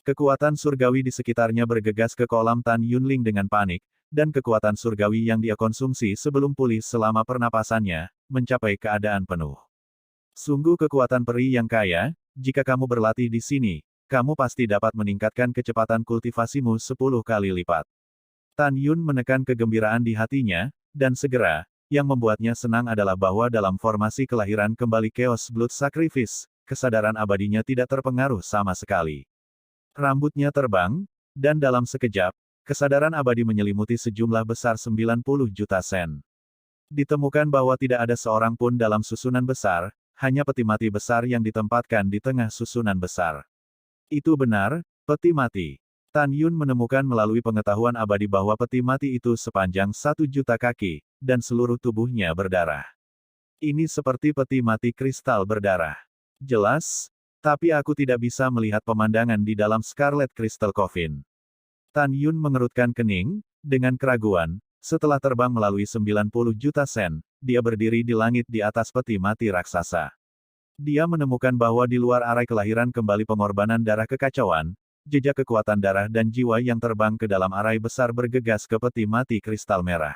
B: Kekuatan surgawi di sekitarnya bergegas ke kolam Tan Yunling dengan panik, dan kekuatan surgawi yang dia konsumsi sebelum pulih selama pernapasannya, mencapai keadaan penuh. Sungguh kekuatan peri yang kaya, jika kamu berlatih di sini, kamu pasti dapat meningkatkan kecepatan kultivasimu 10 kali lipat. Tan Yun menekan kegembiraan di hatinya, dan segera, yang membuatnya senang adalah bahwa dalam formasi kelahiran kembali Chaos Blood Sacrifice, kesadaran abadinya tidak terpengaruh sama sekali. Rambutnya terbang, dan dalam sekejap, kesadaran abadi menyelimuti sejumlah besar 90 juta sen. Ditemukan bahwa tidak ada seorang pun dalam susunan besar, hanya peti mati besar yang ditempatkan di tengah susunan besar. Itu benar, peti mati. Tan Yun menemukan melalui pengetahuan abadi bahwa peti mati itu sepanjang 1 juta kaki, dan seluruh tubuhnya berdarah. Ini seperti peti mati kristal berdarah. Jelas, tapi aku tidak bisa melihat pemandangan di dalam Scarlet Crystal Coffin. Tan Yun mengerutkan kening, dengan keraguan, setelah terbang melalui 90 juta sen, dia berdiri di langit di atas peti mati raksasa. Dia menemukan bahwa di luar arai kelahiran kembali pengorbanan darah kekacauan, jejak kekuatan darah dan jiwa yang terbang ke dalam arai besar bergegas ke peti mati kristal merah.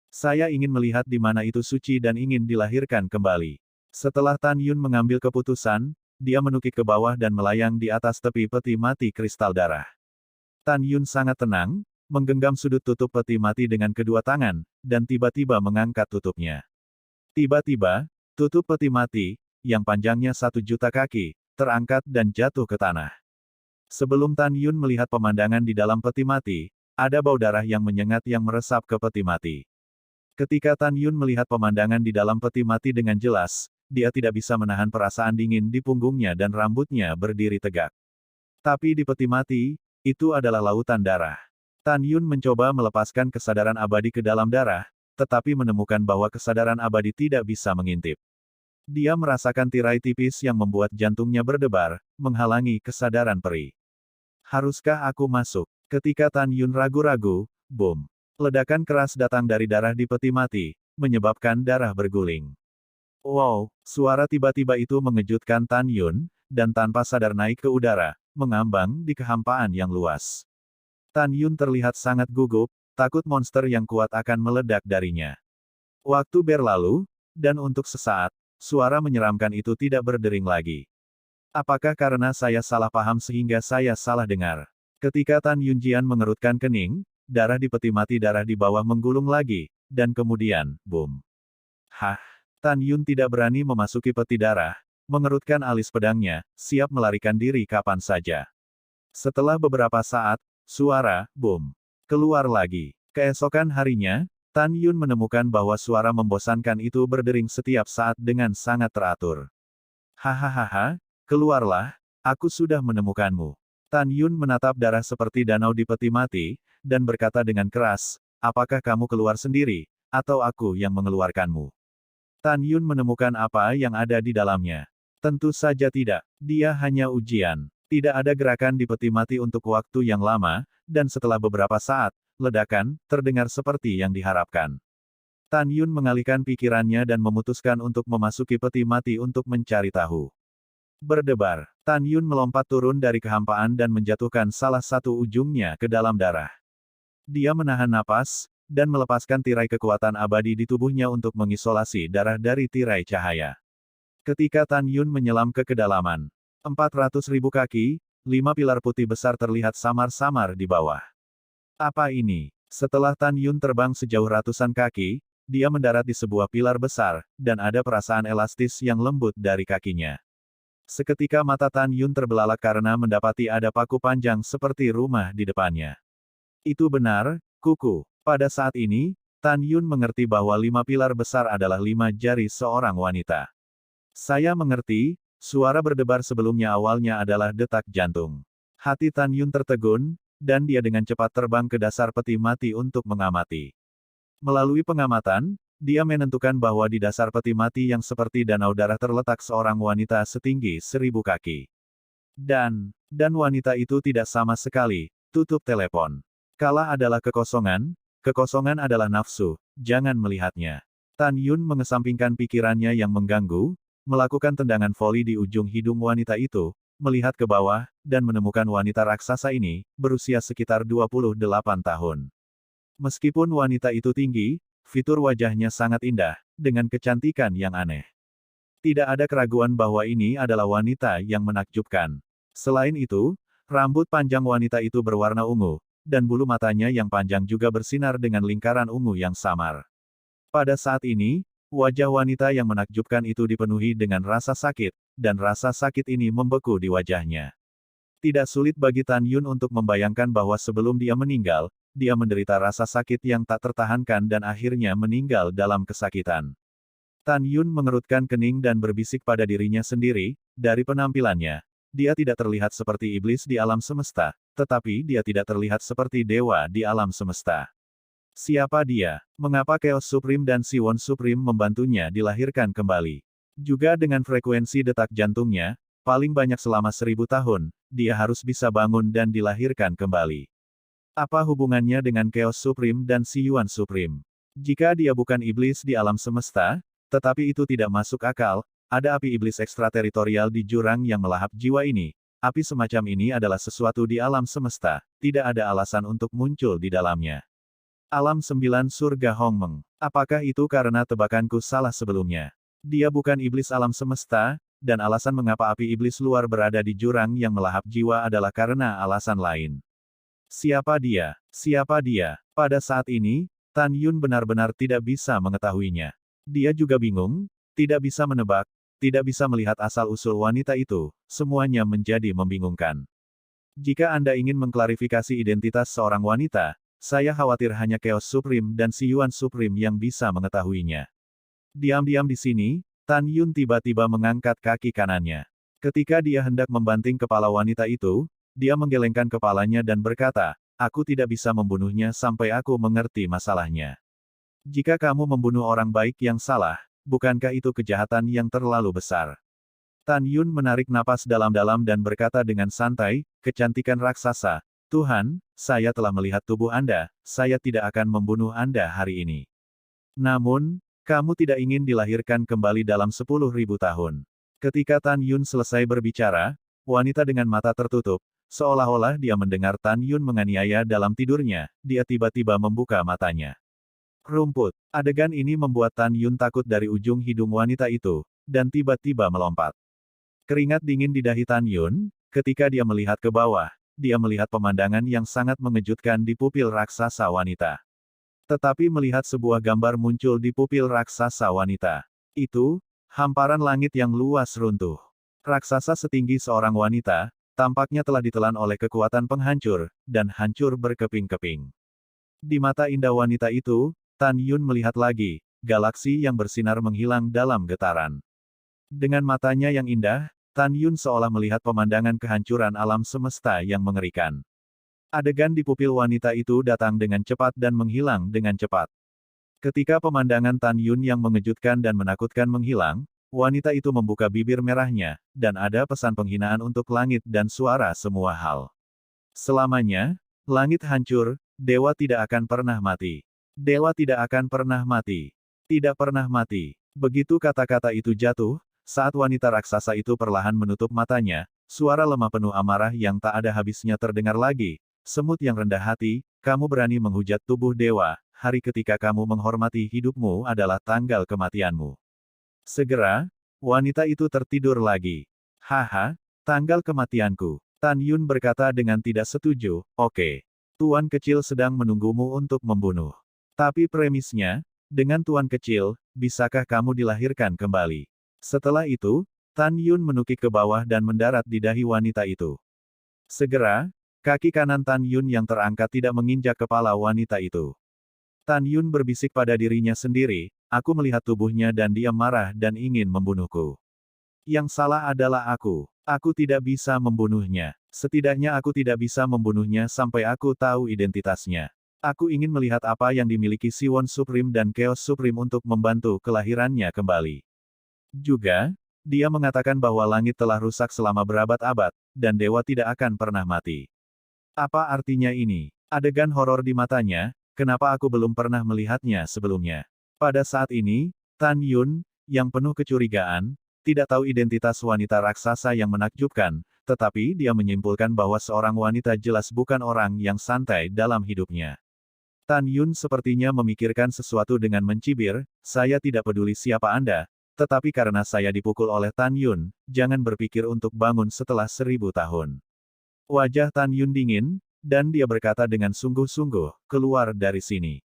B: Saya ingin melihat di mana itu suci dan ingin dilahirkan kembali. Setelah Tan Yun mengambil keputusan, dia menukik ke bawah dan melayang di atas tepi peti mati kristal darah. Tan Yun sangat tenang, menggenggam sudut tutup peti mati dengan kedua tangan, dan tiba-tiba mengangkat tutupnya. Tiba-tiba, tutup peti mati, yang panjangnya 1 juta kaki, terangkat dan jatuh ke tanah. Sebelum Tan Yun melihat pemandangan di dalam peti mati, ada bau darah yang menyengat yang meresap ke peti mati. Ketika Tan Yun melihat pemandangan di dalam peti mati dengan jelas, dia tidak bisa menahan perasaan dingin di punggungnya dan rambutnya berdiri tegak. Tapi di peti mati, itu adalah lautan darah. Tan Yun mencoba melepaskan kesadaran abadi ke dalam darah, tetapi menemukan bahwa kesadaran abadi tidak bisa mengintip. Dia merasakan tirai tipis yang membuat jantungnya berdebar, menghalangi kesadaran peri. Haruskah aku masuk? Ketika Tan Yun ragu-ragu, boom. Ledakan keras datang dari darah di peti mati, menyebabkan darah berguling. Wow, suara tiba-tiba itu mengejutkan Tan Yun, dan tanpa sadar naik ke udara, mengambang di kehampaan yang luas. Tan Yun terlihat sangat gugup, takut monster yang kuat akan meledak darinya. Waktu berlalu, dan untuk sesaat, suara menyeramkan itu tidak berdering lagi. Apakah karena saya salah paham sehingga saya salah dengar? Ketika Tan Yunjian mengerutkan kening, darah di peti mati darah di bawah menggulung lagi, dan kemudian, boom. Hah? Tan Yun tidak berani memasuki peti darah, mengerutkan alis pedangnya, siap melarikan diri kapan saja. Setelah beberapa saat, suara, boom, keluar lagi. Keesokan harinya, Tan Yun menemukan bahwa suara membosankan itu berdering setiap saat dengan sangat teratur. Hahaha, keluarlah, aku sudah menemukanmu. Tan Yun menatap darah seperti danau di peti mati, dan berkata dengan keras, apakah kamu keluar sendiri, atau aku yang mengeluarkanmu? Tan Yun menemukan apa yang ada di dalamnya. Tentu saja tidak, dia hanya ujian. Tidak ada gerakan di peti mati untuk waktu yang lama, dan setelah beberapa saat, ledakan, terdengar seperti yang diharapkan. Tan Yun mengalihkan pikirannya dan memutuskan untuk memasuki peti mati untuk mencari tahu. Berdebar, Tan Yun melompat turun dari kehampaan dan menjatuhkan salah satu ujungnya ke dalam darah. Dia menahan napas, dan melepaskan tirai kekuatan abadi di tubuhnya untuk mengisolasi darah dari tirai cahaya. Ketika Tan Yun menyelam ke kedalaman, 400.000 kaki, 5 pilar putih besar terlihat samar-samar di bawah. Apa ini? Setelah Tan Yun terbang sejauh ratusan kaki, dia mendarat di sebuah pilar besar, dan ada perasaan elastis yang lembut dari kakinya. Seketika mata Tan Yun terbelalak karena mendapati ada paku panjang seperti rumah di depannya. Itu benar, kuku. Pada saat ini, Tan Yun mengerti bahwa 5 pilar besar adalah 5 jari seorang wanita. Saya mengerti. Suara berdebar sebelumnya awalnya adalah detak jantung. Hati Tan Yun tertegun, dan dia dengan cepat terbang ke dasar peti mati untuk mengamati. Melalui pengamatan, dia menentukan bahwa di dasar peti mati yang seperti danau darah terletak seorang wanita setinggi 1000 kaki. Dan wanita itu tidak sama sekali, tutup telepon. Kala adalah kekosongan adalah nafsu, jangan melihatnya. Tan Yun mengesampingkan pikirannya yang mengganggu, melakukan tendangan voli di ujung hidung wanita itu, melihat ke bawah, dan menemukan wanita raksasa ini, berusia sekitar 28 tahun. Meskipun wanita itu tinggi, fitur wajahnya sangat indah, dengan kecantikan yang aneh. Tidak ada keraguan bahwa ini adalah wanita yang menakjubkan. Selain itu, rambut panjang wanita itu berwarna ungu, dan bulu matanya yang panjang juga bersinar dengan lingkaran ungu yang samar. Pada saat ini, wajah wanita yang menakjubkan itu dipenuhi dengan rasa sakit, dan rasa sakit ini membeku di wajahnya. Tidak sulit bagi Tan Yun untuk membayangkan bahwa sebelum dia meninggal, dia menderita rasa sakit yang tak tertahankan dan akhirnya meninggal dalam kesakitan. Tan Yun mengerutkan kening dan berbisik pada dirinya sendiri, dari penampilannya, dia tidak terlihat seperti iblis di alam semesta, tetapi dia tidak terlihat seperti dewa di alam semesta. Siapa dia? Mengapa Chaos Supreme dan Siwon Supreme membantunya dilahirkan kembali? Juga dengan frekuensi detak jantungnya, paling banyak selama 1000 tahun, dia harus bisa bangun dan dilahirkan kembali. Apa hubungannya dengan Chaos Supreme dan Siwon Supreme? Jika dia bukan iblis di alam semesta, tetapi itu tidak masuk akal, ada api iblis ekstrateritorial di jurang yang melahap jiwa ini. Api semacam ini adalah sesuatu di alam semesta, tidak ada alasan untuk muncul di dalamnya. Alam 9 surga Hongmeng. Apakah itu karena tebakanku salah sebelumnya? Dia bukan iblis alam semesta, dan alasan mengapa api iblis luar berada di jurang yang melahap jiwa adalah karena alasan lain. Siapa dia? Siapa dia? Pada saat ini, Tan Yun benar-benar tidak bisa mengetahuinya. Dia juga bingung, tidak bisa menebak, tidak bisa melihat asal-usul wanita itu, semuanya menjadi membingungkan. Jika Anda ingin mengklarifikasi identitas seorang wanita, saya khawatir hanya Chaos Supreme dan Siwon Supreme yang bisa mengetahuinya. Diam-diam di sini, Tan Yun tiba-tiba mengangkat kaki kanannya. Ketika dia hendak membanting kepala wanita itu, dia menggelengkan kepalanya dan berkata, "Aku tidak bisa membunuhnya sampai aku mengerti masalahnya. Jika kamu membunuh orang baik yang salah, bukankah itu kejahatan yang terlalu besar?" Tan Yun menarik napas dalam-dalam dan berkata dengan santai, "Kecantikan raksasa, Tuhan, saya telah melihat tubuh Anda, saya tidak akan membunuh Anda hari ini. Namun, kamu tidak ingin dilahirkan kembali dalam 10.000 tahun." Ketika Tan Yun selesai berbicara, wanita dengan mata tertutup, seolah-olah dia mendengar Tan Yun menganiaya dalam tidurnya, dia tiba-tiba membuka matanya. Rumput. Adegan ini membuat Tan Yun takut dari ujung hidung wanita itu, dan tiba-tiba melompat. Keringat dingin di dahi Tan Yun, ketika dia melihat ke bawah. Dia melihat pemandangan yang sangat mengejutkan di pupil raksasa wanita. Tetapi melihat sebuah gambar muncul di pupil raksasa wanita. Itu, hamparan langit yang luas runtuh. Raksasa setinggi seorang wanita, tampaknya telah ditelan oleh kekuatan penghancur, dan hancur berkeping-keping. Di mata indah wanita itu, Tan Yun melihat lagi, galaksi yang bersinar menghilang dalam getaran. Dengan matanya yang indah, Tan Yun seolah melihat pemandangan kehancuran alam semesta yang mengerikan. Adegan di pupil wanita itu datang dengan cepat dan menghilang dengan cepat. Ketika pemandangan Tan Yun yang mengejutkan dan menakutkan menghilang, wanita itu membuka bibir merahnya, dan ada pesan penghinaan untuk langit dan suara semua hal. Selamanya, langit hancur, dewa tidak akan pernah mati. Dewa tidak akan pernah mati. Tidak pernah mati. Begitu kata-kata itu jatuh, saat wanita raksasa itu perlahan menutup matanya, suara lemah penuh amarah yang tak ada habisnya terdengar lagi. "Semut yang rendah hati, kamu berani menghujat tubuh dewa, hari ketika kamu menghormati hidupmu adalah tanggal kematianmu." Segera, wanita itu tertidur lagi. "Haha, tanggal kematianku." Tan Yun berkata dengan tidak setuju, "Oke. Tuan kecil sedang menunggumu untuk membunuh. Tapi premisnya, dengan tuan kecil, bisakah kamu dilahirkan kembali?" Setelah itu, Tan Yun menukik ke bawah dan mendarat di dahi wanita itu. Segera, kaki kanan Tan Yun yang terangkat tidak menginjak kepala wanita itu. Tan Yun berbisik pada dirinya sendiri, "Aku melihat tubuhnya dan dia marah dan ingin membunuhku. Yang salah adalah aku. Aku tidak bisa membunuhnya. Setidaknya aku tidak bisa membunuhnya sampai aku tahu identitasnya. Aku ingin melihat apa yang dimiliki Siwon Supreme dan Chaos Supreme untuk membantu kelahirannya kembali." Juga, dia mengatakan bahwa langit telah rusak selama berabad-abad, dan dewa tidak akan pernah mati. Apa artinya ini? Adegan horor di matanya, kenapa aku belum pernah melihatnya sebelumnya? Pada saat ini, Tan Yun, yang penuh kecurigaan, tidak tahu identitas wanita raksasa yang menakjubkan, tetapi dia menyimpulkan bahwa seorang wanita jelas bukan orang yang santai dalam hidupnya. Tan Yun sepertinya memikirkan sesuatu dengan mencibir, "Saya tidak peduli siapa Anda, tetapi karena saya dipukul oleh Tan Yun, jangan berpikir untuk bangun setelah 1000 tahun." Wajah Tan Yun dingin, dan dia berkata dengan sungguh-sungguh, "Keluar dari sini."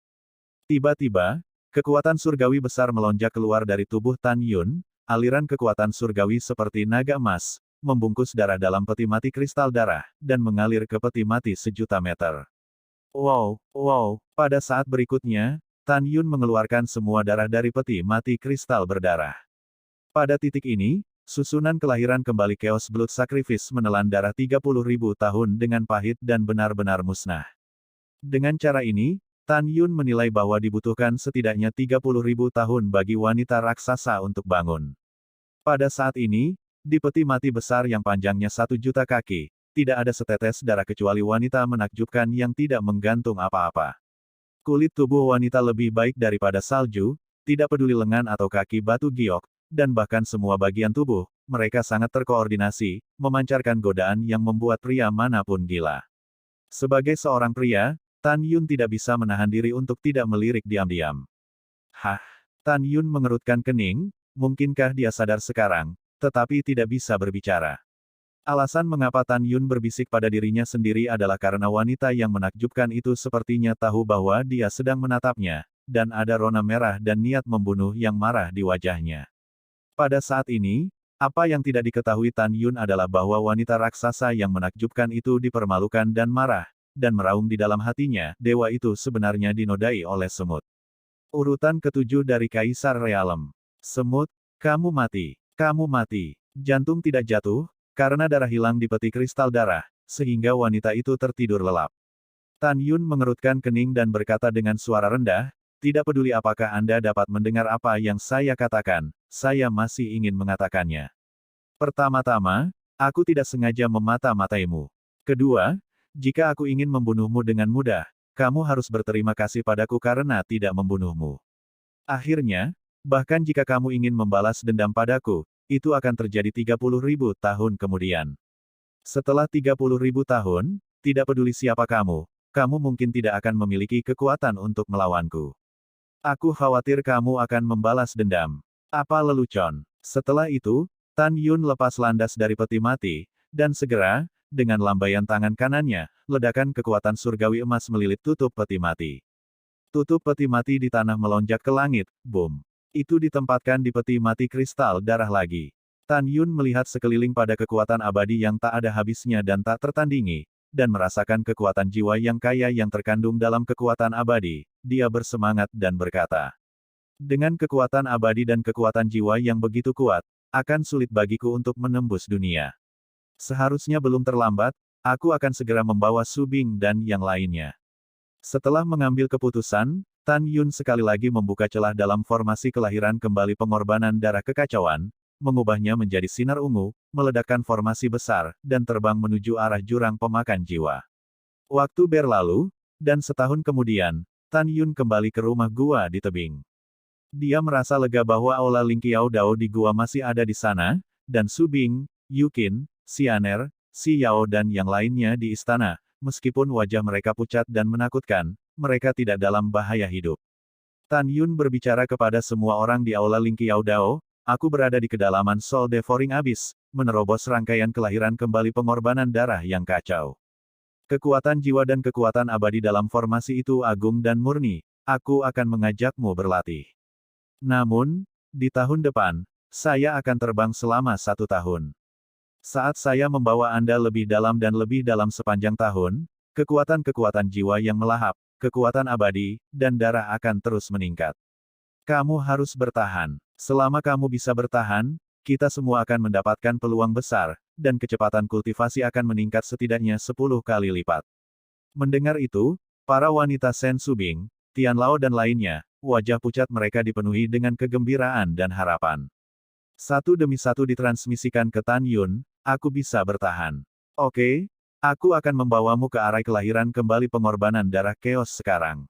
B: Tiba-tiba, kekuatan surgawi besar melonjak keluar dari tubuh Tan Yun, aliran kekuatan surgawi seperti naga emas, membungkus darah dalam peti mati kristal darah, dan mengalir ke peti mati 1.000.000 meter. Wow, wow. Pada saat berikutnya, Tan Yun mengeluarkan semua darah dari peti mati kristal berdarah. Pada titik ini, susunan kelahiran kembali Chaos Blood Sacrifice menelan darah 30.000 tahun dengan pahit dan benar-benar musnah. Dengan cara ini, Tan Yun menilai bahwa dibutuhkan setidaknya 30.000 tahun bagi wanita raksasa untuk bangun. Pada saat ini, di peti mati besar yang panjangnya 1 juta kaki, tidak ada setetes darah kecuali wanita menakjubkan yang tidak menggantung apa-apa. Kulit tubuh wanita lebih baik daripada salju, tidak peduli lengan atau kaki batu giok, dan bahkan semua bagian tubuh, mereka sangat terkoordinasi, memancarkan godaan yang membuat pria manapun gila. Sebagai seorang pria, Tan Yun tidak bisa menahan diri untuk tidak melirik diam-diam. Hah? Tan Yun mengerutkan kening, mungkinkah dia sadar sekarang, tetapi tidak bisa berbicara. Alasan mengapa Tan Yun berbisik pada dirinya sendiri adalah karena wanita yang menakjubkan itu sepertinya tahu bahwa dia sedang menatapnya, dan ada rona merah dan niat membunuh yang marah di wajahnya. Pada saat ini, apa yang tidak diketahui Tan Yun adalah bahwa wanita raksasa yang menakjubkan itu dipermalukan dan marah, dan meraung di dalam hatinya, dewa itu sebenarnya dinodai oleh semut. Urutan ke-7 dari Kaisar Realem. Semut, kamu mati. Kamu mati. Jantung tidak jatuh, karena darah hilang di peti kristal darah, sehingga wanita itu tertidur lelap. Tan Yun mengerutkan kening dan berkata dengan suara rendah, tidak peduli apakah Anda dapat mendengar apa yang saya katakan, saya masih ingin mengatakannya. Pertama-tama, aku tidak sengaja memata-mataimu. Kedua, jika aku ingin membunuhmu dengan mudah, kamu harus berterima kasih padaku karena tidak membunuhmu. Akhirnya, bahkan jika kamu ingin membalas dendam padaku, itu akan terjadi 30.000 tahun kemudian. Setelah 30.000 tahun, tidak peduli siapa kamu mungkin tidak akan memiliki kekuatan untuk melawanku. Aku khawatir kamu akan membalas dendam. Apa lelucon? Setelah itu, Tan Yun lepas landas dari peti mati, dan segera, dengan lambaian tangan kanannya, ledakan kekuatan surgawi emas melilit tutup peti mati. Tutup peti mati di tanah melonjak ke langit, boom. Itu ditempatkan di peti mati kristal darah lagi. Tan Yun melihat sekeliling pada kekuatan abadi yang tak ada habisnya dan tak tertandingi, dan merasakan kekuatan jiwa yang kaya yang terkandung dalam kekuatan abadi. Dia bersemangat dan berkata, dengan kekuatan abadi dan kekuatan jiwa yang begitu kuat, akan sulit bagiku untuk menembus dunia. Seharusnya belum terlambat, aku akan segera membawa Su Bing dan yang lainnya. Setelah mengambil keputusan, Tan Yun sekali lagi membuka celah dalam formasi kelahiran kembali pengorbanan darah kekacauan, mengubahnya menjadi sinar ungu, meledakkan formasi besar, dan terbang menuju arah jurang pemakan jiwa. Waktu berlalu, dan setahun kemudian, Tan Yun kembali ke rumah gua di tebing. Dia merasa lega bahwa aula Ling Qiao Dao di gua masih ada di sana, dan Su Bing, Yu Qin, Xianer, Xi Yao dan yang lainnya di istana, meskipun wajah mereka pucat dan menakutkan, mereka tidak dalam bahaya hidup. Tan Yun berbicara kepada semua orang di aula Ling Qiao Dao, aku berada di kedalaman Soul Devouring Abyss, menerobos rangkaian kelahiran kembali pengorbanan darah yang kacau. Kekuatan jiwa dan kekuatan abadi dalam formasi itu agung dan murni, aku akan mengajakmu berlatih. Namun, di tahun depan, saya akan terbang selama 1 tahun. Saat saya membawa Anda lebih dalam sepanjang tahun, kekuatan-kekuatan jiwa yang melahap, kekuatan abadi, dan darah akan terus meningkat. Kamu harus bertahan. Selama kamu bisa bertahan, kita semua akan mendapatkan peluang besar, dan kecepatan kultivasi akan meningkat setidaknya 10 kali lipat. Mendengar itu, para wanita Sen Subing, Tian Lao dan lainnya, wajah pucat mereka dipenuhi dengan kegembiraan dan harapan. Satu demi satu ditransmisikan ke Tan Yun, aku bisa bertahan. Oke, aku akan membawamu ke arah kelahiran kembali pengorbanan darah Chaos sekarang.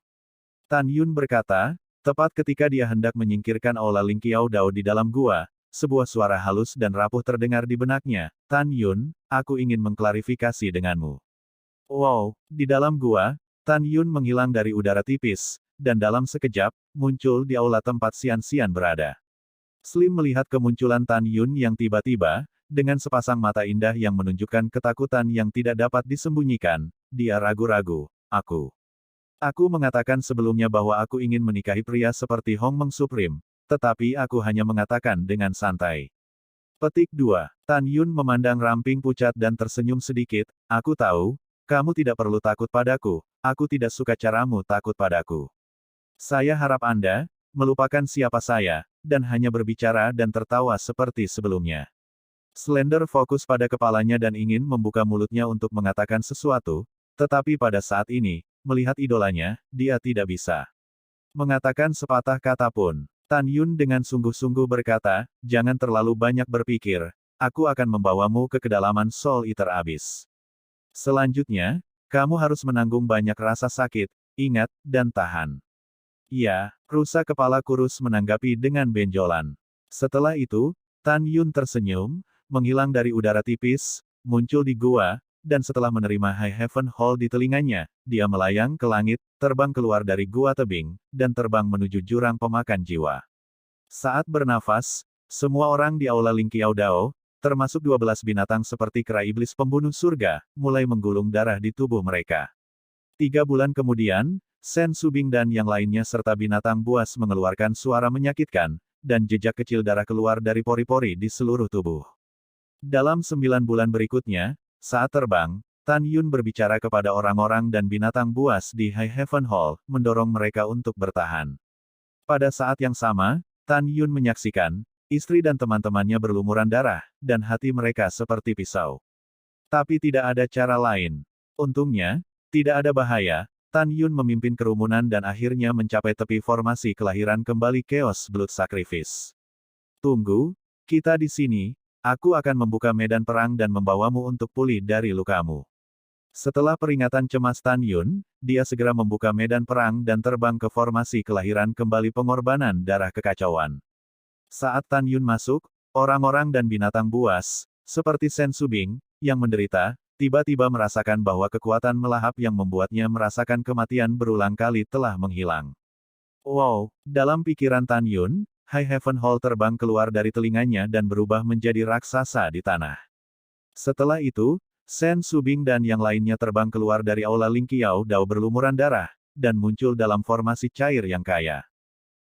B: Tan Yun berkata, tepat ketika dia hendak menyingkirkan aula Ling Qiao Dao di dalam gua, sebuah suara halus dan rapuh terdengar di benaknya, Tan Yun, aku ingin mengklarifikasi denganmu. Wow, di dalam gua, Tan Yun menghilang dari udara tipis, dan dalam sekejap, muncul di aula tempat Xian-Xian berada. Slim melihat kemunculan Tan Yun yang tiba-tiba, dengan sepasang mata indah yang menunjukkan ketakutan yang tidak dapat disembunyikan, dia ragu-ragu, Aku mengatakan sebelumnya bahwa aku ingin menikahi pria seperti Hong Meng Supreme, tetapi aku hanya mengatakan dengan santai. Petik 2. Tan Yun memandang ramping pucat dan tersenyum sedikit, aku tahu, kamu tidak perlu takut padaku, aku tidak suka caramu takut padaku. Saya harap Anda melupakan siapa saya, dan hanya berbicara dan tertawa seperti sebelumnya. Slender fokus pada kepalanya dan ingin membuka mulutnya untuk mengatakan sesuatu, tetapi pada saat ini, melihat idolanya, dia tidak bisa mengatakan sepatah kata pun. Tan Yun dengan sungguh-sungguh berkata, jangan terlalu banyak berpikir, aku akan membawamu ke kedalaman Soul Eater Abyss. Selanjutnya, kamu harus menanggung banyak rasa sakit, ingat, dan tahan. Iya, rusa kepala kurus menanggapi dengan benjolan. Setelah itu, Tan Yun tersenyum, menghilang dari udara tipis, muncul di gua, dan setelah menerima High Heaven Hall di telinganya, dia melayang ke langit, terbang keluar dari gua tebing, dan terbang menuju jurang pemakan jiwa. Saat bernafas, semua orang di Aula Ling Qiao Dao, termasuk 12 binatang seperti kera iblis pembunuh surga, mulai menggulung darah di tubuh mereka. 3 bulan kemudian, Sen Subing dan yang lainnya serta binatang buas mengeluarkan suara menyakitkan, dan jejak kecil darah keluar dari pori-pori di seluruh tubuh. Dalam 9 bulan berikutnya, saat terbang, Tan Yun berbicara kepada orang-orang dan binatang buas di High Heaven Hall, mendorong mereka untuk bertahan. Pada saat yang sama, Tan Yun menyaksikan, istri dan teman-temannya berlumuran darah, dan hati mereka seperti pisau. Tapi tidak ada cara lain. Untungnya, tidak ada bahaya. Tan Yun memimpin kerumunan dan akhirnya mencapai tepi formasi kelahiran kembali Chaos Blood Sacrifice. Tunggu, kita di sini, aku akan membuka medan perang dan membawamu untuk pulih dari lukamu. Setelah peringatan cemas Tan Yun, dia segera membuka medan perang dan terbang ke formasi kelahiran kembali pengorbanan darah kekacauan. Saat Tan Yun masuk, orang-orang dan binatang buas, seperti Sen Subing, yang menderita, tiba-tiba merasakan bahwa kekuatan melahap yang membuatnya merasakan kematian berulang kali telah menghilang. Wow, dalam pikiran Tan Yun, High Heaven Hall terbang keluar dari telinganya dan berubah menjadi raksasa di tanah. Setelah itu, Sen Subing dan yang lainnya terbang keluar dari Aula Ling Qiao Dao berlumuran darah, dan muncul dalam formasi cair yang kaya.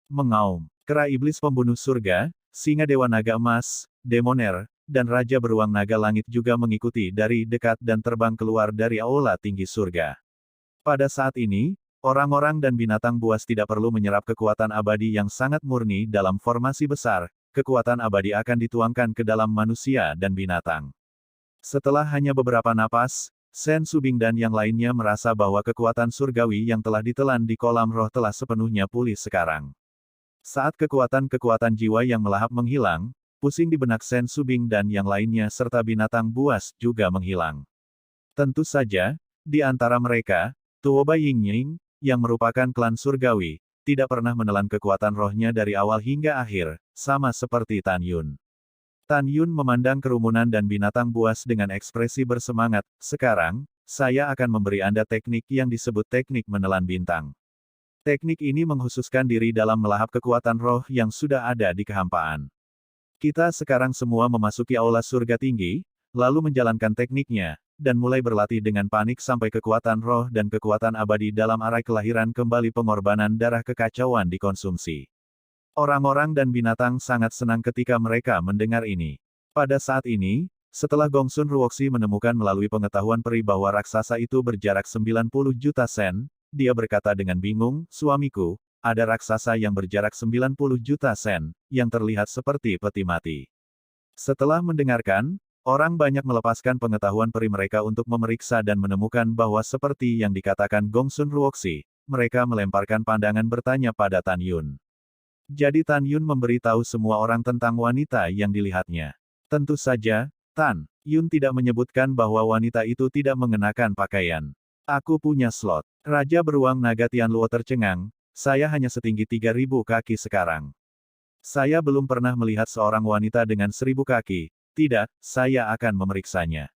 B: Mengaum, kera iblis pembunuh surga, singa dewa naga emas, demoner, dan Raja Beruang Naga Langit juga mengikuti dari dekat dan terbang keluar dari aula tinggi surga. Pada saat ini, orang-orang dan binatang buas tidak perlu menyerap kekuatan abadi yang sangat murni dalam formasi besar, kekuatan abadi akan dituangkan ke dalam manusia dan binatang. Setelah hanya beberapa napas, Sen Subing dan yang lainnya merasa bahwa kekuatan surgawi yang telah ditelan di kolam roh telah sepenuhnya pulih sekarang. Saat kekuatan-kekuatan jiwa yang melahap menghilang, pusing di benak Sen Subing dan yang lainnya serta binatang buas juga menghilang. Tentu saja, di antara mereka, Tuoba Yingying, yang merupakan klan surgawi, tidak pernah menelan kekuatan rohnya dari awal hingga akhir, sama seperti Tan Yun. Tan Yun memandang kerumunan dan binatang buas dengan ekspresi bersemangat, sekarang, saya akan memberi Anda teknik yang disebut teknik menelan bintang. Teknik ini menghususkan diri dalam melahap kekuatan roh yang sudah ada di kehampaan. Kita sekarang semua memasuki aula surga tinggi, lalu menjalankan tekniknya, dan mulai berlatih dengan panik sampai kekuatan roh dan kekuatan abadi dalam arai kelahiran kembali pengorbanan darah kekacauan dikonsumsi. Orang-orang dan binatang sangat senang ketika mereka mendengar ini. Pada saat ini, setelah Gongsun Ruoxi menemukan melalui pengetahuan peri bahwa raksasa itu berjarak 90 juta sen, dia berkata dengan bingung, suamiku, ada raksasa yang berjarak 90 juta sen, yang terlihat seperti peti mati. Setelah mendengarkan, orang banyak melepaskan pengetahuan peri mereka untuk memeriksa dan menemukan bahwa seperti yang dikatakan Gongsun Ruoxi, mereka melemparkan pandangan bertanya pada Tan Yun. Jadi Tan Yun memberitahu semua orang tentang wanita yang dilihatnya. Tentu saja, Tan Yun tidak menyebutkan bahwa wanita itu tidak mengenakan pakaian. Aku punya slot. Raja Beruang Naga Tianluo tercengang. Saya hanya setinggi 3.000 kaki sekarang. Saya belum pernah melihat seorang wanita dengan 1.000 kaki. Tidak, saya akan memeriksanya.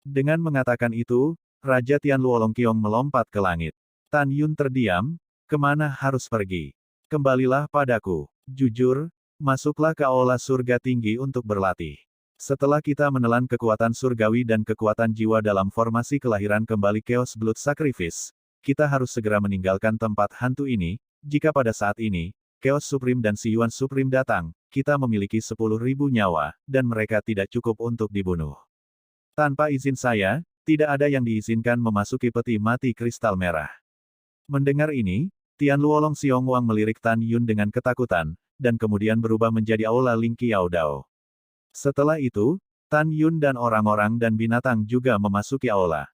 B: Dengan mengatakan itu, Raja Tianluo Longqiong melompat ke langit. Tan Yun terdiam, kemana harus pergi? Kembalilah padaku. Jujur, masuklah ke aula surga tinggi untuk berlatih. Setelah kita menelan kekuatan surgawi dan kekuatan jiwa dalam formasi kelahiran kembali Chaos Blood Sacrifice, kita harus segera meninggalkan tempat hantu ini. Jika pada saat ini, Chaos Supreme dan Si Yuan Supreme datang, kita memiliki 10.000 nyawa, dan mereka tidak cukup untuk dibunuh. Tanpa izin saya, tidak ada yang diizinkan memasuki peti mati kristal merah. Mendengar ini, Tian Luolong Xiong Wang melirik Tan Yun dengan ketakutan, dan kemudian berubah menjadi Aula Ling Qiao Dao. Setelah itu, Tan Yun dan orang-orang dan binatang juga memasuki aula.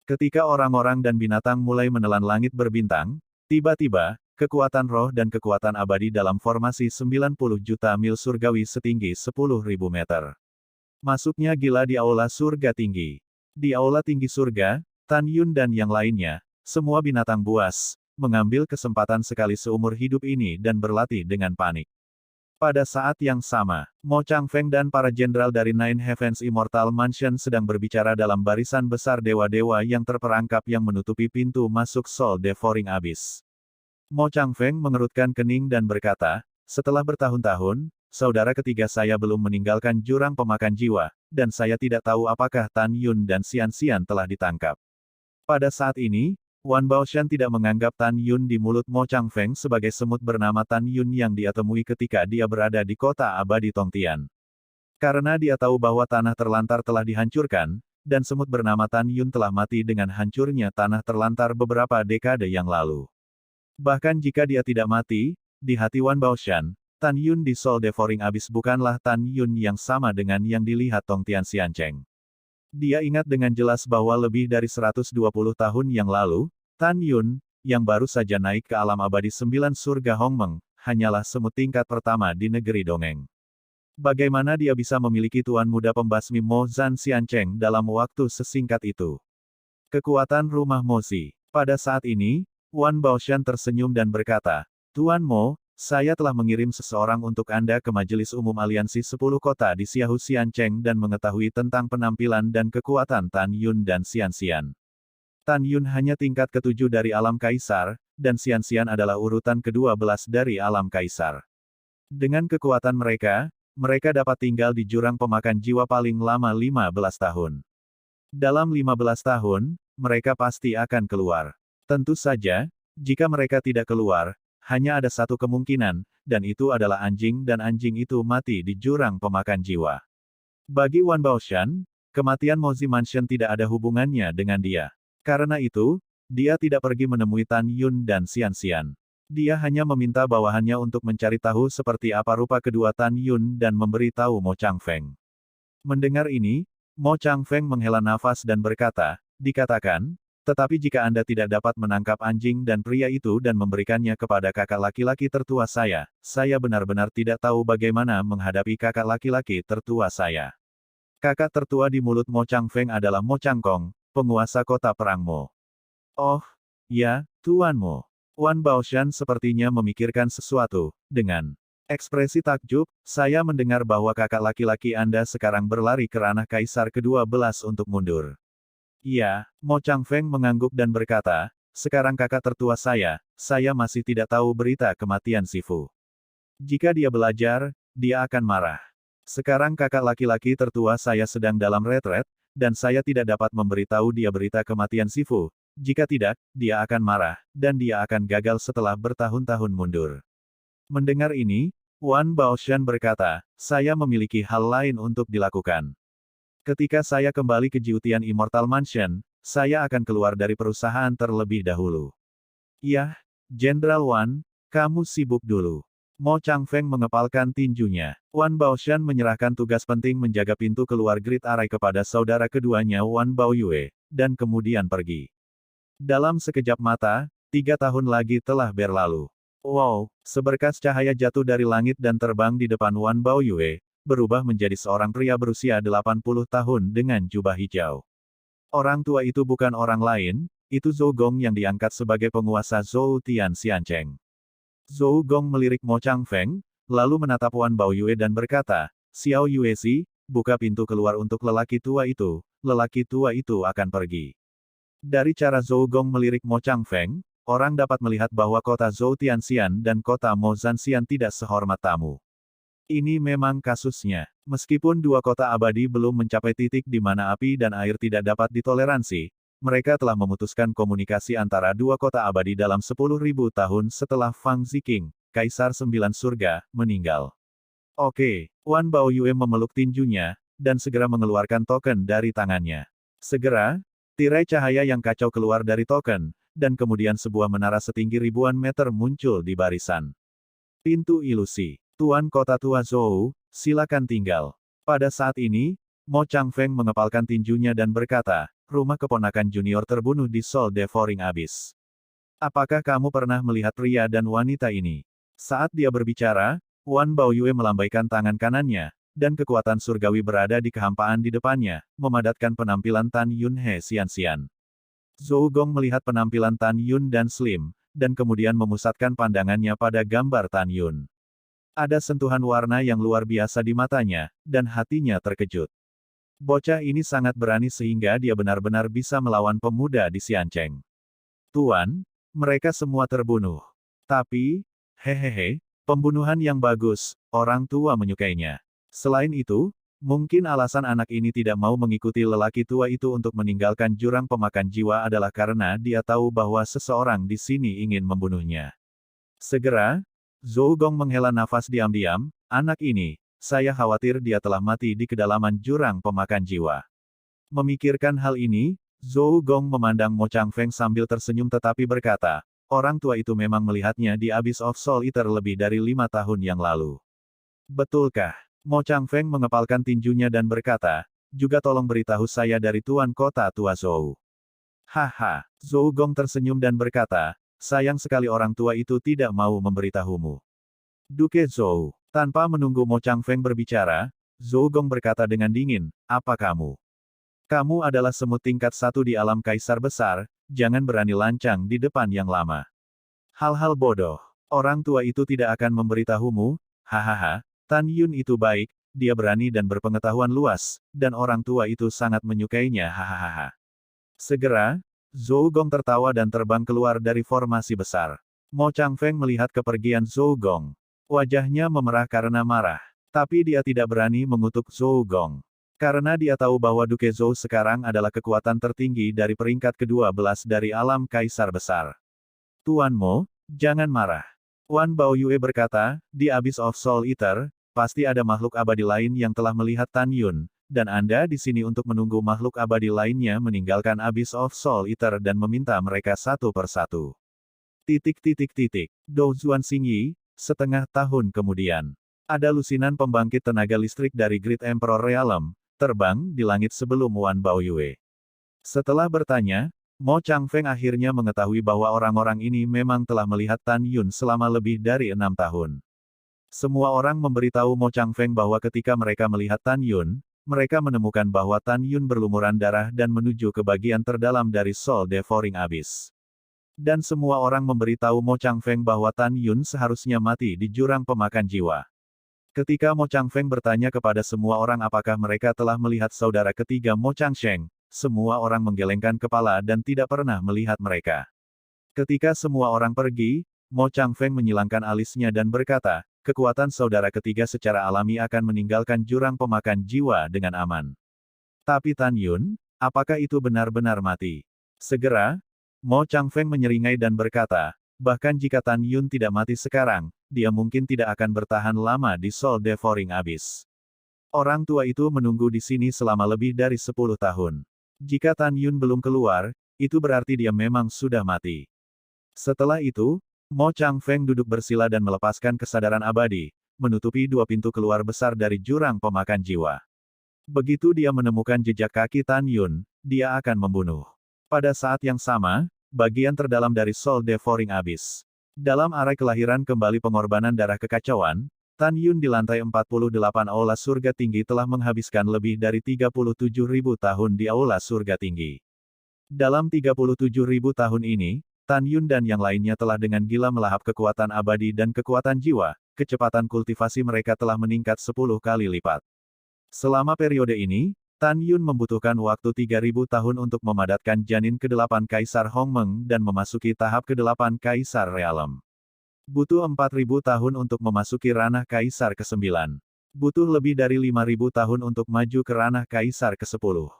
B: Ketika orang-orang dan binatang mulai menelan langit berbintang, tiba-tiba, kekuatan roh dan kekuatan abadi dalam formasi 90 juta mil surgawi setinggi 10.000 meter. Masuknya gila di aula surga tinggi. Di aula tinggi surga, Tan Yun dan yang lainnya, semua binatang buas, mengambil kesempatan sekali seumur hidup ini dan berlatih dengan panik. Pada saat yang sama, Mo Changfeng dan para jenderal dari Nine Heavens Immortal Mansion sedang berbicara dalam barisan besar dewa-dewa yang terperangkap yang menutupi pintu masuk Soul Devouring Abyss. Mo Changfeng mengerutkan kening dan berkata, setelah bertahun-tahun, saudara ketiga saya belum meninggalkan jurang pemakan jiwa, dan saya tidak tahu apakah Tan Yun dan Xian Xian telah ditangkap. Pada saat ini, Wan Baoshan tidak menganggap Tan Yun di mulut Mo Changfeng sebagai semut bernama Tan Yun yang dia temui ketika dia berada di kota abadi Tongtian. Karena dia tahu bahwa tanah terlantar telah dihancurkan, dan semut bernama Tan Yun telah mati dengan hancurnya tanah terlantar beberapa dekade yang lalu. Bahkan jika dia tidak mati, di hati Wan Baoshan, Tan Yun di Soul Devouring Abyss bukanlah Tan Yun yang sama dengan yang dilihat Tongtian Xiancheng. Dia ingat dengan jelas bahwa lebih dari 120 tahun yang lalu, Tan Yun, yang baru saja naik ke alam abadi 9 surga Hongmeng, hanyalah semut tingkat pertama di negeri dongeng. Bagaimana dia bisa memiliki tuan muda pembasmi Mo Zhan Xiancheng dalam waktu sesingkat itu? Kekuatan rumah Mozi. Pada saat ini, Wan Baoshan tersenyum dan berkata, Tuan Mo, saya telah mengirim seseorang untuk Anda ke Majelis Umum Aliansi 10 Kota di Xiahu Xiancheng dan mengetahui tentang penampilan dan kekuatan Tan Yun dan Xian Xian. Tan Yun hanya tingkat ke-7 dari alam kaisar, dan Xian Xian adalah urutan ke-12 dari alam kaisar. Dengan kekuatan mereka, mereka dapat tinggal di jurang pemakan jiwa paling lama 15 tahun. Dalam 15 tahun, mereka pasti akan keluar. Tentu saja, jika mereka tidak keluar, hanya ada satu kemungkinan, dan itu adalah anjing dan anjing itu mati di jurang pemakan jiwa. Bagi Wan Baoshan, kematian Mozi Mansion tidak ada hubungannya dengan dia. Karena itu, dia tidak pergi menemui Tan Yun dan Xian Xian. Dia hanya meminta bawahannya untuk mencari tahu seperti apa rupa kedua Tan Yun dan memberi tahu Mo Changfeng. Mendengar ini, Mo Changfeng menghela nafas dan berkata, dikatakan, tetapi jika Anda tidak dapat menangkap anjing dan pria itu dan memberikannya kepada kakak laki-laki tertua saya benar-benar tidak tahu bagaimana menghadapi kakak laki-laki tertua saya. Kakak tertua di mulut Mo Changfeng adalah Mo Changkong, penguasa kota perang Mo. Oh, ya, Tuan Mo. Wan Baoshan sepertinya memikirkan sesuatu, dengan ekspresi takjub, saya mendengar bahwa kakak laki-laki Anda sekarang berlari ke ranah kaisar ke-12 untuk mundur. Iya, Mo Changfeng mengangguk dan berkata, sekarang kakak tertua saya masih tidak tahu berita kematian Sifu. Jika dia belajar, dia akan marah. Sekarang kakak laki-laki tertua saya sedang dalam retret, dan saya tidak dapat memberitahu dia berita kematian Sifu. Jika tidak, dia akan marah, dan dia akan gagal setelah bertahun-tahun mundur. Mendengar ini, Wan Baoshan berkata, saya memiliki hal lain untuk dilakukan. Ketika saya kembali ke Jiutian Immortal Mansion, saya akan keluar dari perusahaan terlebih dahulu. Yah, Jenderal Wan, kamu sibuk dulu. Mo Changfeng mengepalkan tinjunya. Wan Baoshan menyerahkan tugas penting menjaga pintu keluar Great Array kepada saudara keduanya Wan Baoyue, dan kemudian pergi. Dalam sekejap mata, 3 tahun lagi telah berlalu. Wow, seberkas cahaya jatuh dari langit dan terbang di depan Wan Baoyue, berubah menjadi seorang pria berusia 80 tahun dengan jubah hijau. Orang tua itu bukan orang lain, itu Zhou Gong yang diangkat sebagai penguasa Zhou Tian Xiancheng. Zhou Gong melirik Mo Changfeng, lalu menatap Wan Baoyue dan berkata, Xiao Yuezi, buka pintu keluar untuk lelaki tua itu akan pergi. Dari cara Zhou Gong melirik Mo Changfeng, orang dapat melihat bahwa kota Zhou Tianxian dan kota Mo Zhanxian tidak sehormat tamu. Ini memang kasusnya. Meskipun dua kota abadi belum mencapai titik di mana api dan air tidak dapat ditoleransi, mereka telah memutuskan komunikasi antara dua kota abadi dalam 10.000 tahun setelah Fang Ziqing, Kaisar 9 Surga, meninggal. Oke, Wan Baoyue memeluk tinjunya, dan segera mengeluarkan token dari tangannya. Segera, tirai cahaya yang kacau keluar dari token, dan kemudian sebuah menara setinggi ribuan meter muncul di barisan. Pintu ilusi. Tuan Kota Tua Zhou, silakan tinggal. Pada saat ini, Mo Changfeng mengepalkan tinjunya dan berkata, rumah keponakan junior terbunuh di Soul Devouring Abyss. Apakah kamu pernah melihat pria dan wanita ini? Saat dia berbicara, Wan Baoyue melambaikan tangan kanannya, dan kekuatan surgawi berada di kehampaan di depannya, memadatkan penampilan Tan Yun He Xian-xian. Zhou Gong melihat penampilan Tan Yun dan Slim, dan kemudian memusatkan pandangannya pada gambar Tan Yun. Ada sentuhan warna yang luar biasa di matanya, dan hatinya terkejut. Bocah ini sangat berani sehingga dia benar-benar bisa melawan pemuda di Xiancheng. Tuan, mereka semua terbunuh. Tapi, hehehe, pembunuhan yang bagus, orang tua menyukainya. Selain itu, mungkin alasan anak ini tidak mau mengikuti lelaki tua itu untuk meninggalkan jurang pemakan jiwa adalah karena dia tahu bahwa seseorang di sini ingin membunuhnya. Segera, Zhou Gong menghela nafas diam-diam, anak ini, saya khawatir dia telah mati di kedalaman jurang pemakan jiwa. Memikirkan hal ini, Zhou Gong memandang Mo Changfeng sambil tersenyum tetapi berkata, orang tua itu memang melihatnya di Abyss of Soul Eater lebih dari 5 tahun yang lalu. Betulkah? Mo Changfeng mengepalkan tinjunya dan berkata, juga tolong beritahu saya dari Tuan Kota Tua Zhou. Haha, Zhou Gong tersenyum dan berkata, sayang sekali orang tua itu tidak mau memberitahumu. Duke Zhou, tanpa menunggu Mo Changfeng berbicara, Zhou Gong berkata dengan dingin, apa kamu? Kamu adalah semut tingkat 1 di alam kaisar besar, jangan berani lancang di depan yang lama. Hal-hal bodoh, orang tua itu tidak akan memberitahumu, hahaha, Tan Yun itu baik, dia berani dan berpengetahuan luas, dan orang tua itu sangat menyukainya hahaha. Segera, Zhou Gong tertawa dan terbang keluar dari formasi besar. Mo Changfeng melihat kepergian Zhou Gong. Wajahnya memerah karena marah. Tapi dia tidak berani mengutuk Zhou Gong. Karena dia tahu bahwa Duke Zhou sekarang adalah kekuatan tertinggi dari peringkat ke-12 dari alam kaisar besar. Tuan Mo, jangan marah. Wan Baoyue berkata, di Abyss of Soul Eater, pasti ada makhluk abadi lain yang telah melihat Tan Yun, dan Anda di sini untuk menunggu makhluk abadi lainnya meninggalkan Abyss of Soul Eater dan meminta mereka satu persatu. Dou Zuan Xingyi, setengah tahun kemudian. Ada lusinan pembangkit tenaga listrik dari Great Emperor Realm, terbang di langit sebelum Wan Baoyue. Setelah bertanya, Mo Changfeng akhirnya mengetahui bahwa orang-orang ini memang telah melihat Tan Yun selama lebih dari 6 tahun. Semua orang memberitahu Mo Changfeng bahwa ketika mereka melihat Tan Yun, mereka menemukan bahwa Tan Yun berlumuran darah dan menuju ke bagian terdalam dari Soul Devouring Abyss. Dan semua orang memberitahu Mo Changfeng bahwa Tan Yun seharusnya mati di jurang pemakan jiwa. Ketika Mo Changfeng bertanya kepada semua orang apakah mereka telah melihat saudara ketiga Mo Changsheng, semua orang menggelengkan kepala dan tidak pernah melihat mereka. Ketika semua orang pergi, Mo Changfeng menyilangkan alisnya dan berkata, kekuatan saudara ketiga secara alami akan meninggalkan jurang pemakan jiwa dengan aman. Tapi Tan Yun, apakah itu benar-benar mati? Segera, Mo Changfeng menyeringai dan berkata, bahkan jika Tan Yun tidak mati sekarang, dia mungkin tidak akan bertahan lama di Soul Devouring Abyss. Orang tua itu menunggu di sini selama lebih dari 10 tahun. Jika Tan Yun belum keluar, itu berarti dia memang sudah mati. Setelah itu, Mo Changfeng duduk bersila dan melepaskan kesadaran abadi, menutupi 2 pintu keluar besar dari jurang pemakan jiwa. Begitu dia menemukan jejak kaki Tan Yun, dia akan membunuh. Pada saat yang sama, bagian terdalam dari Soul Devouring Abyss. Dalam arai kelahiran kembali pengorbanan darah kekacauan, Tan Yun di lantai 48 Aula Surga Tinggi telah menghabiskan lebih dari 37.000 tahun di Aula Surga Tinggi. Dalam 37.000 tahun ini, Tan Yun dan yang lainnya telah dengan gila melahap kekuatan abadi dan kekuatan jiwa, kecepatan kultivasi mereka telah meningkat 10 kali lipat. Selama periode ini, Tan Yun membutuhkan waktu 3.000 tahun untuk memadatkan janin ke-8 Kaisar Hongmeng dan memasuki tahap ke-8 Kaisar Realm. Butuh 4.000 tahun untuk memasuki ranah Kaisar ke-9. Butuh lebih dari 5.000 tahun untuk maju ke ranah Kaisar ke-10.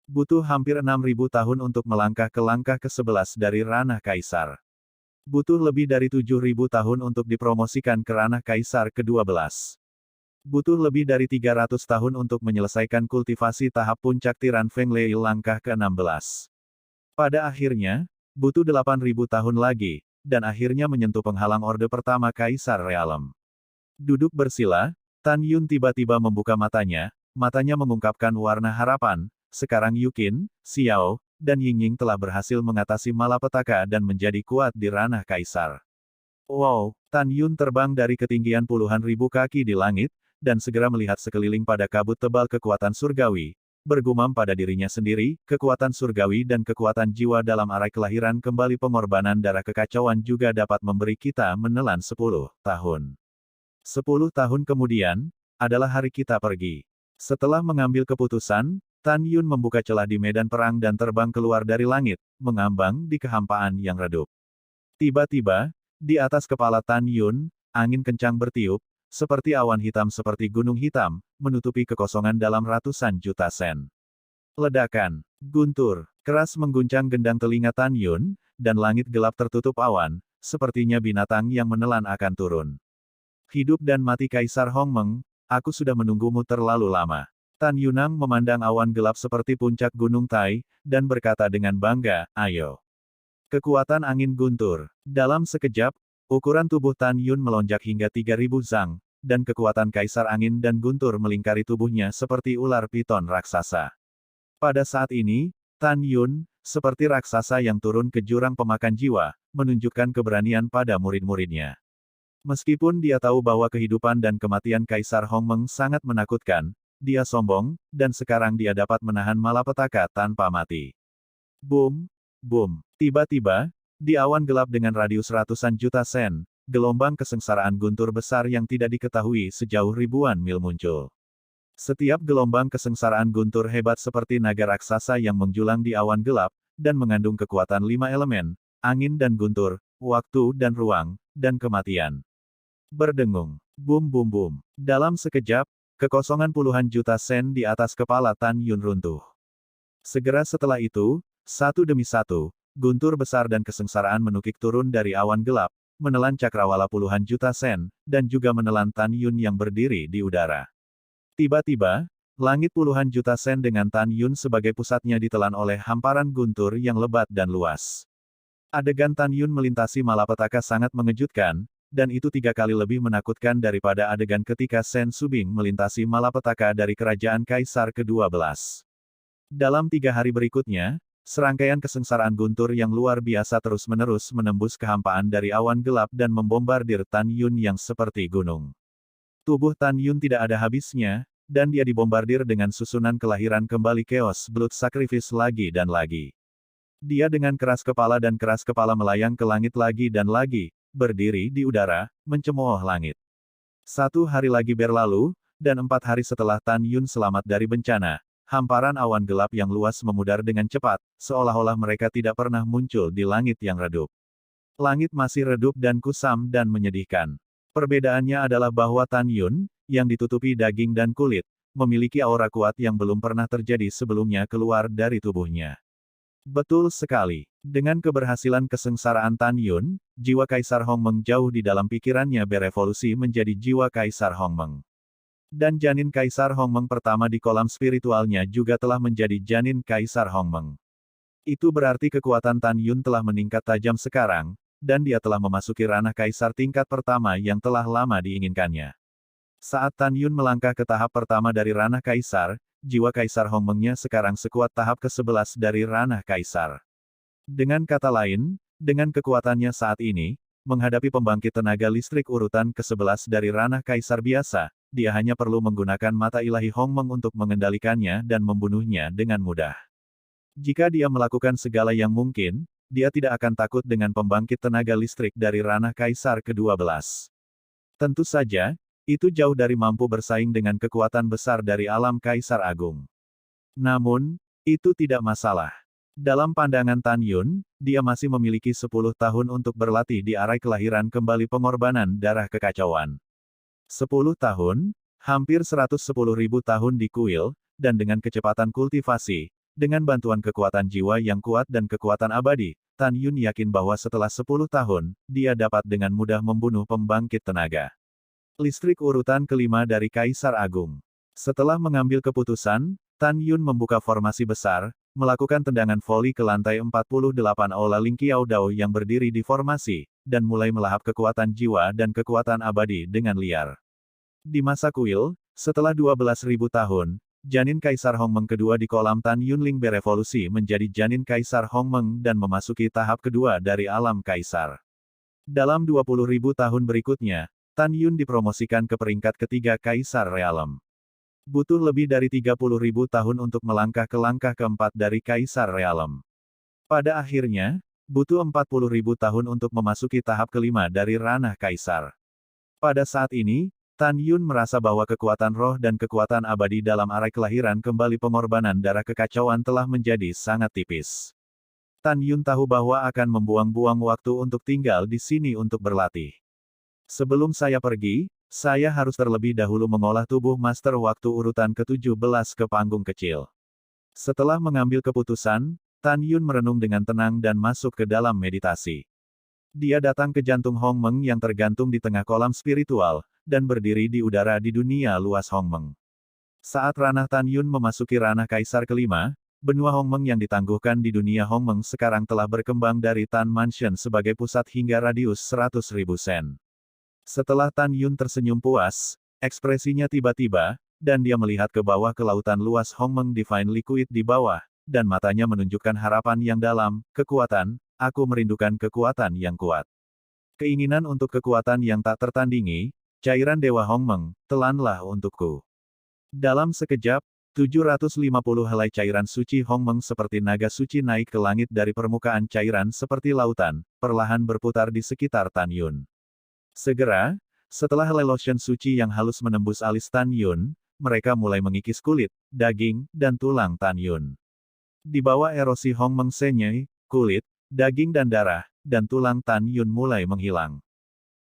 B: Butuh hampir 6.000 tahun untuk melangkah ke langkah ke-11 dari ranah Kaisar. Butuh lebih dari 7.000 tahun untuk dipromosikan ke ranah Kaisar ke-12. Butuh lebih dari 300 tahun untuk menyelesaikan kultivasi tahap puncak Tiran Feng Lei langkah ke-16. Pada akhirnya, butuh 8.000 tahun lagi, dan akhirnya menyentuh penghalang orde pertama Kaisar Realem. Duduk bersila, Tan Yun tiba-tiba membuka matanya mengungkapkan warna harapan. Sekarang Yukin, Xiao, dan Yingying telah berhasil mengatasi malapetaka dan menjadi kuat di ranah Kaisar. Wow, Tan Yun terbang dari ketinggian puluhan ribu kaki di langit, dan segera melihat sekeliling pada kabut tebal kekuatan surgawi. Bergumam pada dirinya sendiri, kekuatan surgawi dan kekuatan jiwa dalam arai kelahiran kembali pengorbanan darah kekacauan juga dapat memberi kita menelan 10 tahun. 10 tahun kemudian, adalah hari kita pergi. Setelah mengambil keputusan, Tan Yun membuka celah di medan perang dan terbang keluar dari langit, mengambang di kehampaan yang redup. Tiba-tiba, di atas kepala Tan Yun, angin kencang bertiup, seperti awan hitam seperti gunung hitam, menutupi kekosongan dalam ratusan juta sen. Ledakan, guntur, keras mengguncang gendang telinga Tan Yun, dan langit gelap tertutup awan, sepertinya binatang yang menelan akan turun. Hidup dan mati Kaisar Hongmeng, aku sudah menunggumu terlalu lama. Tan Yunang memandang awan gelap seperti puncak gunung Tai, dan berkata dengan bangga, ayo. Kekuatan angin guntur. Dalam sekejap, ukuran tubuh Tan Yun melonjak hingga 3000 zang, dan kekuatan kaisar angin dan guntur melingkari tubuhnya seperti ular piton raksasa. Pada saat ini, Tan Yun, seperti raksasa yang turun ke jurang pemakan jiwa, menunjukkan keberanian pada murid-muridnya. Meskipun dia tahu bahwa kehidupan dan kematian Kaisar Hongmeng sangat menakutkan, dia sombong, dan sekarang dia dapat menahan malapetaka tanpa mati. Boom! Boom! Tiba-tiba, di awan gelap dengan radius ratusan juta sen, gelombang kesengsaraan guntur besar yang tidak diketahui sejauh ribuan mil muncul. Setiap gelombang kesengsaraan guntur hebat seperti naga raksasa yang menjulang di awan gelap, dan mengandung kekuatan 5 elemen, angin dan guntur, waktu dan ruang, dan kematian. Berdengung. Boom boom boom. Dalam sekejap, kekosongan puluhan juta sen di atas kepala Tan Yun runtuh. Segera setelah itu, satu demi satu, guntur besar dan kesengsaraan menukik turun dari awan gelap, menelan cakrawala puluhan juta sen, dan juga menelan Tan Yun yang berdiri di udara. Tiba-tiba, langit puluhan juta sen dengan Tan Yun sebagai pusatnya ditelan oleh hamparan guntur yang lebat dan luas. Adegan Tan Yun melintasi malapetaka sangat mengejutkan, dan itu 3 kali lebih menakutkan daripada adegan ketika Sen Subing melintasi malapetaka dari kerajaan Kaisar ke-12. Dalam 3 hari berikutnya, serangkaian kesengsaraan guntur yang luar biasa terus-menerus menembus kehampaan dari awan gelap dan membombardir Tan Yun yang seperti gunung. Tubuh Tan Yun tidak ada habisnya, dan dia dibombardir dengan susunan kelahiran kembali Chaos Blood Sacrifice lagi dan lagi. Dia dengan keras kepala melayang ke langit lagi dan lagi, berdiri di udara, mencemooh langit. 1 hari lagi berlalu, dan 4 hari setelah Tan Yun selamat dari bencana, hamparan awan gelap yang luas memudar dengan cepat, seolah-olah mereka tidak pernah muncul di langit yang redup. Langit masih redup dan kusam dan menyedihkan. Perbedaannya adalah bahwa Tan Yun, yang ditutupi daging dan kulit, memiliki aura kuat yang belum pernah terjadi sebelumnya keluar dari tubuhnya. Betul sekali. Dengan keberhasilan kesengsaraan Tan Yun, jiwa Kaisar Hongmeng jauh di dalam pikirannya berevolusi menjadi jiwa Kaisar Hongmeng. Dan janin Kaisar Hongmeng pertama di kolam spiritualnya juga telah menjadi janin Kaisar Hongmeng. Itu berarti kekuatan Tan Yun telah meningkat tajam sekarang, dan dia telah memasuki ranah Kaisar tingkat pertama yang telah lama diinginkannya. Saat Tan Yun melangkah ke tahap pertama dari ranah Kaisar, jiwa Kaisar Hongmengnya sekarang sekuat tahap ke-11 dari ranah Kaisar. Dengan kata lain, dengan kekuatannya saat ini, menghadapi pembangkit tenaga listrik urutan ke-11 dari ranah Kaisar biasa, dia hanya perlu menggunakan mata ilahi Hongmeng untuk mengendalikannya dan membunuhnya dengan mudah. Jika dia melakukan segala yang mungkin, dia tidak akan takut dengan pembangkit tenaga listrik dari ranah Kaisar ke-12. Tentu saja, itu jauh dari mampu bersaing dengan kekuatan besar dari alam Kaisar Agung. Namun, itu tidak masalah. Dalam pandangan Tan Yun, dia masih memiliki 10 tahun untuk berlatih di arai kelahiran kembali pengorbanan darah kekacauan. 10 tahun, hampir 110.000 tahun di kuil, dan dengan kecepatan kultivasi, dengan bantuan kekuatan jiwa yang kuat dan kekuatan abadi, Tan Yun yakin bahwa setelah 10 tahun, dia dapat dengan mudah membunuh pembangkit tenaga listrik urutan kelima dari Kaisar Agung. Setelah mengambil keputusan, Tan Yun membuka formasi besar, melakukan tendangan voli ke lantai 48 Aula Ling Qiao Dao yang berdiri di formasi, dan mulai melahap kekuatan jiwa dan kekuatan abadi dengan liar. Di masa kuil, setelah 12.000 tahun, janin Kaisar Hongmeng kedua di kolam Tan Yunling berevolusi menjadi janin Kaisar Hongmeng dan memasuki tahap kedua dari alam Kaisar. Dalam 20.000 tahun berikutnya, Tan Yun dipromosikan ke peringkat ketiga Kaisar Realem. Butuh lebih dari 30.000 tahun untuk melangkah ke langkah keempat dari Kaisar Realem. Pada akhirnya, butuh 40.000 tahun untuk memasuki tahap kelima dari ranah Kaisar. Pada saat ini, Tan Yun merasa bahwa kekuatan roh dan kekuatan abadi dalam arai kelahiran kembali pengorbanan darah kekacauan telah menjadi sangat tipis. Tan Yun tahu bahwa akan membuang-buang waktu untuk tinggal di sini untuk berlatih. Sebelum saya pergi, saya harus terlebih dahulu mengolah tubuh Master Waktu urutan ke-17 ke panggung kecil. Setelah mengambil keputusan, Tan Yun merenung dengan tenang dan masuk ke dalam meditasi. Dia datang ke jantung Hongmeng yang tergantung di tengah kolam spiritual, dan berdiri di udara di dunia luas Hongmeng. Saat ranah Tan Yun memasuki ranah Kaisar kelima, benua Hongmeng yang ditangguhkan di dunia Hongmeng sekarang telah berkembang dari Tan Mansion sebagai pusat hingga radius 100.000 sen. Setelah Tan Yun tersenyum puas, ekspresinya tiba-tiba, dan dia melihat ke bawah ke lautan luas Hongmeng Divine Liquid di bawah, dan matanya menunjukkan harapan yang dalam, kekuatan, aku merindukan kekuatan yang kuat. Keinginan untuk kekuatan yang tak tertandingi, cairan Dewa Hongmeng, telanlah untukku. Dalam sekejap, 750 helai cairan suci Hongmeng seperti naga suci naik ke langit dari permukaan cairan seperti lautan, perlahan berputar di sekitar Tan Yun. Segera, setelah helai lotion suci yang halus menembus alis Tan Yun, mereka mulai mengikis kulit, daging, dan tulang Tan Yun. Di bawah erosi Hongmeng Senyei, kulit, daging dan darah, dan tulang Tan Yun mulai menghilang.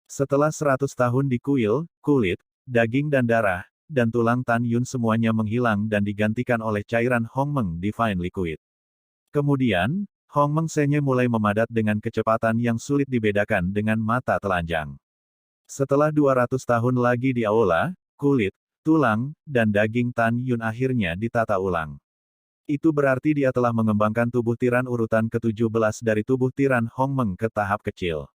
B: Setelah 100 tahun di kuil, kulit, daging dan darah, dan tulang Tan Yun semuanya menghilang dan digantikan oleh cairan Hongmeng Divine Liquid. Kemudian, Hongmeng Senyei mulai memadat dengan kecepatan yang sulit dibedakan dengan mata telanjang. Setelah 200 tahun lagi di aula, kulit, tulang, dan daging Tan Yun akhirnya ditata ulang. Itu berarti dia telah mengembangkan tubuh tiran urutan ke-17 dari tubuh tiran Hongmeng ke tahap kecil.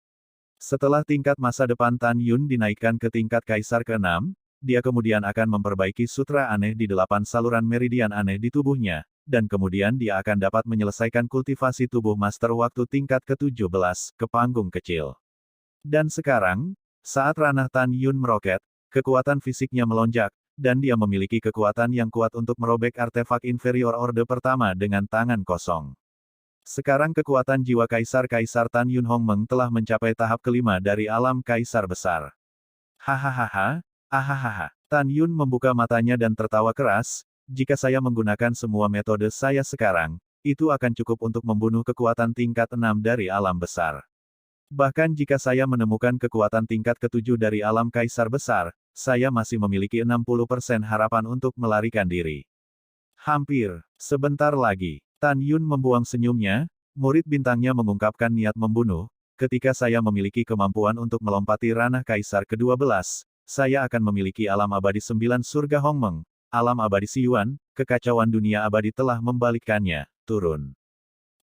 B: Setelah tingkat masa depan Tan Yun dinaikkan ke tingkat Kaisar ke-6, dia kemudian akan memperbaiki sutra aneh di 8 saluran meridian aneh di tubuhnya, dan kemudian dia akan dapat menyelesaikan kultivasi tubuh Master Waktu tingkat ke-17 ke panggung kecil. Dan sekarang, saat ranah Tan Yun meroket, kekuatan fisiknya melonjak, dan dia memiliki kekuatan yang kuat untuk merobek artefak inferior orde pertama dengan tangan kosong. Sekarang kekuatan jiwa Kaisar-Kaisar Tan Yun Hongmeng telah mencapai tahap kelima dari alam Kaisar Besar. Hahaha, ahahaha. Tan Yun membuka matanya dan tertawa keras, jika saya menggunakan semua metode saya sekarang, itu akan cukup untuk membunuh kekuatan tingkat 6 dari alam besar. Bahkan jika saya menemukan kekuatan tingkat ke-7 dari alam Kaisar Besar, saya masih memiliki 60% harapan untuk melarikan diri. Hampir, sebentar lagi, Tan Yun membuang senyumnya, murid bintangnya mengungkapkan niat membunuh, ketika saya memiliki kemampuan untuk melompati ranah Kaisar ke-12, saya akan memiliki alam abadi 9 surga Hongmeng, alam abadi Siyuan, kekacauan dunia abadi telah membalikkannya, turun.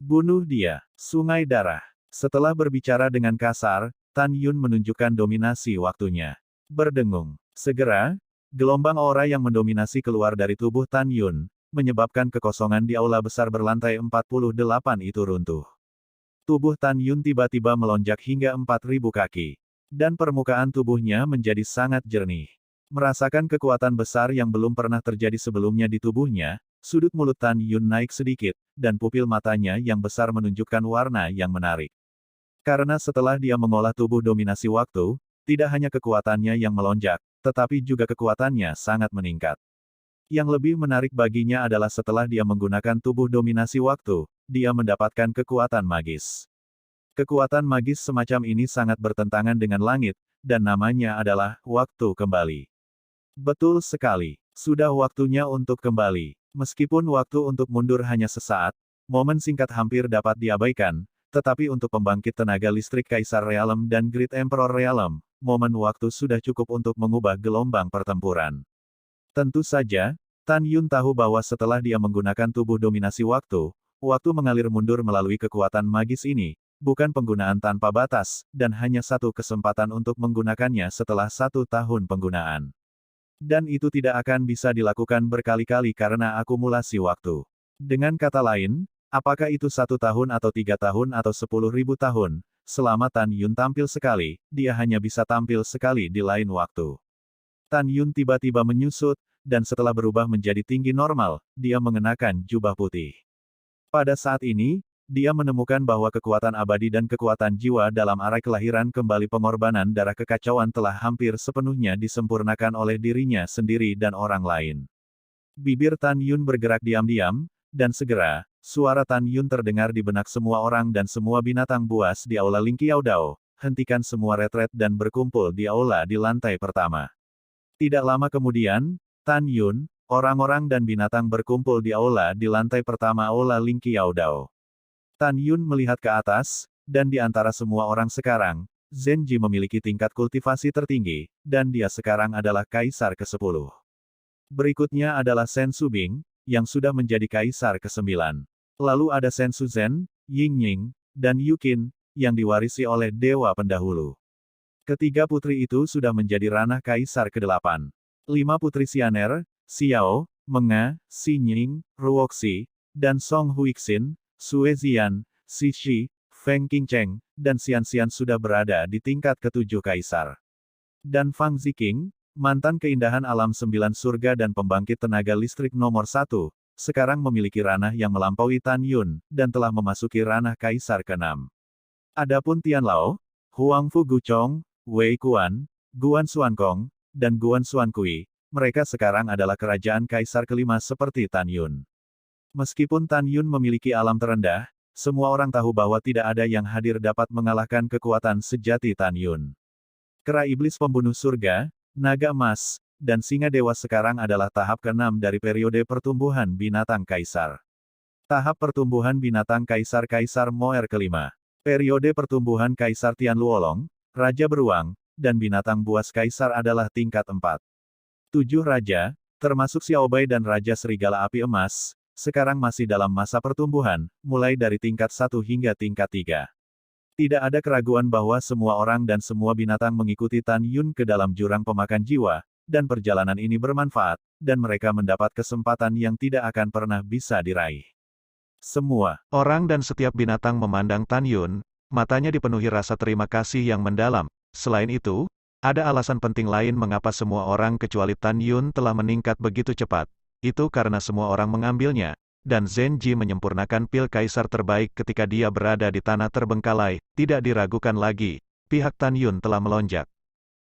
B: Bunuh dia, sungai darah. Setelah berbicara dengan kasar, Tan Yun menunjukkan dominasi waktunya. Berdengung. Segera, gelombang aura yang mendominasi keluar dari tubuh Tan Yun, menyebabkan kekosongan di aula besar berlantai 48 itu runtuh. Tubuh Tan Yun tiba-tiba melonjak hingga 4.000 kaki. Dan permukaan tubuhnya menjadi sangat jernih. Merasakan kekuatan besar yang belum pernah terjadi sebelumnya di tubuhnya, sudut mulut Tan Yun naik sedikit, dan pupil matanya yang besar menunjukkan warna yang menarik. Karena setelah dia mengolah tubuh dominasi waktu, tidak hanya kekuatannya yang melonjak, tetapi juga kekuatannya sangat meningkat. Yang lebih menarik baginya adalah setelah dia menggunakan tubuh dominasi waktu, dia mendapatkan kekuatan magis. Kekuatan magis semacam ini sangat bertentangan dengan langit, dan namanya adalah waktu kembali. Betul sekali, sudah waktunya untuk kembali. Meskipun waktu untuk mundur hanya sesaat, momen singkat hampir dapat diabaikan, tetapi untuk pembangkit tenaga listrik Kaisar Realem dan Great Emperor Realem, momen waktu sudah cukup untuk mengubah gelombang pertempuran. Tentu saja, Tan Yun tahu bahwa setelah dia menggunakan tubuh dominasi waktu, Waktu mengalir mundur melalui kekuatan magis ini, bukan penggunaan tanpa batas, dan hanya satu kesempatan untuk menggunakannya setelah 1 tahun penggunaan. Dan itu tidak akan bisa dilakukan berkali-kali karena akumulasi waktu. Dengan kata lain, apakah itu 1 tahun atau 3 tahun atau 10.000 tahun, selama Tan Yun tampil sekali, dia hanya bisa tampil sekali di lain waktu. Tan Yun tiba-tiba menyusut, dan setelah berubah menjadi tinggi normal, dia mengenakan jubah putih. Pada saat ini, dia menemukan bahwa kekuatan abadi dan kekuatan jiwa dalam arai kelahiran kembali pengorbanan darah kekacauan telah hampir sepenuhnya disempurnakan oleh dirinya sendiri dan orang lain. Bibir Tan Yun bergerak diam-diam, dan segera, suara Tan Yun terdengar di benak semua orang dan semua binatang buas di Aula Ling Qiaodao, hentikan semua retret dan berkumpul di aula di lantai pertama. Tidak lama kemudian, Tan Yun, orang-orang dan binatang berkumpul di aula di lantai pertama Aula Ling Qiaodao. Tan Yun melihat ke atas, dan di antara semua orang sekarang, Zhen Ji memiliki tingkat kultivasi tertinggi, dan dia sekarang adalah Kaisar ke-10. Berikutnya adalah Shen Subing, yang sudah menjadi Kaisar ke-9. Lalu ada Shen Suzhen, Ying Ying, dan Yukin, yang diwarisi oleh Dewa Pendahulu. Ketiga putri itu sudah menjadi ranah Kaisar ke-8. 5 putri Xianer, Xiao, Menga, Xi Nying, Ruoxi, dan Song Huixin, Sue Zian, Xi, Feng Qingcheng, dan Xian sudah berada di tingkat ke-7 Kaisar. Dan Fang Ziqing, mantan keindahan alam 9 surga dan pembangkit tenaga listrik nomor 1, sekarang memiliki ranah yang melampaui Tan Yun, dan telah memasuki ranah Kaisar ke-6. Adapun Tian Lao, Huang Fu Guchong, Wei Kuan, Guan Xuankong, dan Guan Xuankui, mereka sekarang adalah kerajaan Kaisar ke-5 seperti Tan Yun. Meskipun Tan Yun memiliki alam terendah, semua orang tahu bahwa tidak ada yang hadir dapat mengalahkan kekuatan sejati Tan Yun. Kera iblis pembunuh surga, naga emas, dan singa dewa sekarang adalah tahap ke-6 dari periode pertumbuhan binatang kaisar. Tahap pertumbuhan binatang kaisar Moer ke-5. Periode pertumbuhan Kaisar Tian Luolong, Raja Beruang, dan binatang buas kaisar adalah tingkat 4. 7 raja, termasuk Xiaobai dan Raja Serigala Api Emas, sekarang masih dalam masa pertumbuhan, mulai dari tingkat 1 hingga tingkat 3. Tidak ada keraguan bahwa semua orang dan semua binatang mengikuti Tan Yun ke dalam jurang pemakan jiwa, dan perjalanan ini bermanfaat, dan mereka mendapat kesempatan yang tidak akan pernah bisa diraih. Semua orang dan setiap binatang memandang Tan Yun, matanya dipenuhi rasa terima kasih yang mendalam. Selain itu, ada alasan penting lain mengapa semua orang kecuali Tan Yun telah meningkat begitu cepat. Itu karena semua orang mengambilnya, dan Zhen Ji menyempurnakan pil kaisar terbaik ketika dia berada di tanah terbengkalai, tidak diragukan lagi, pihak Tan Yun telah melonjak.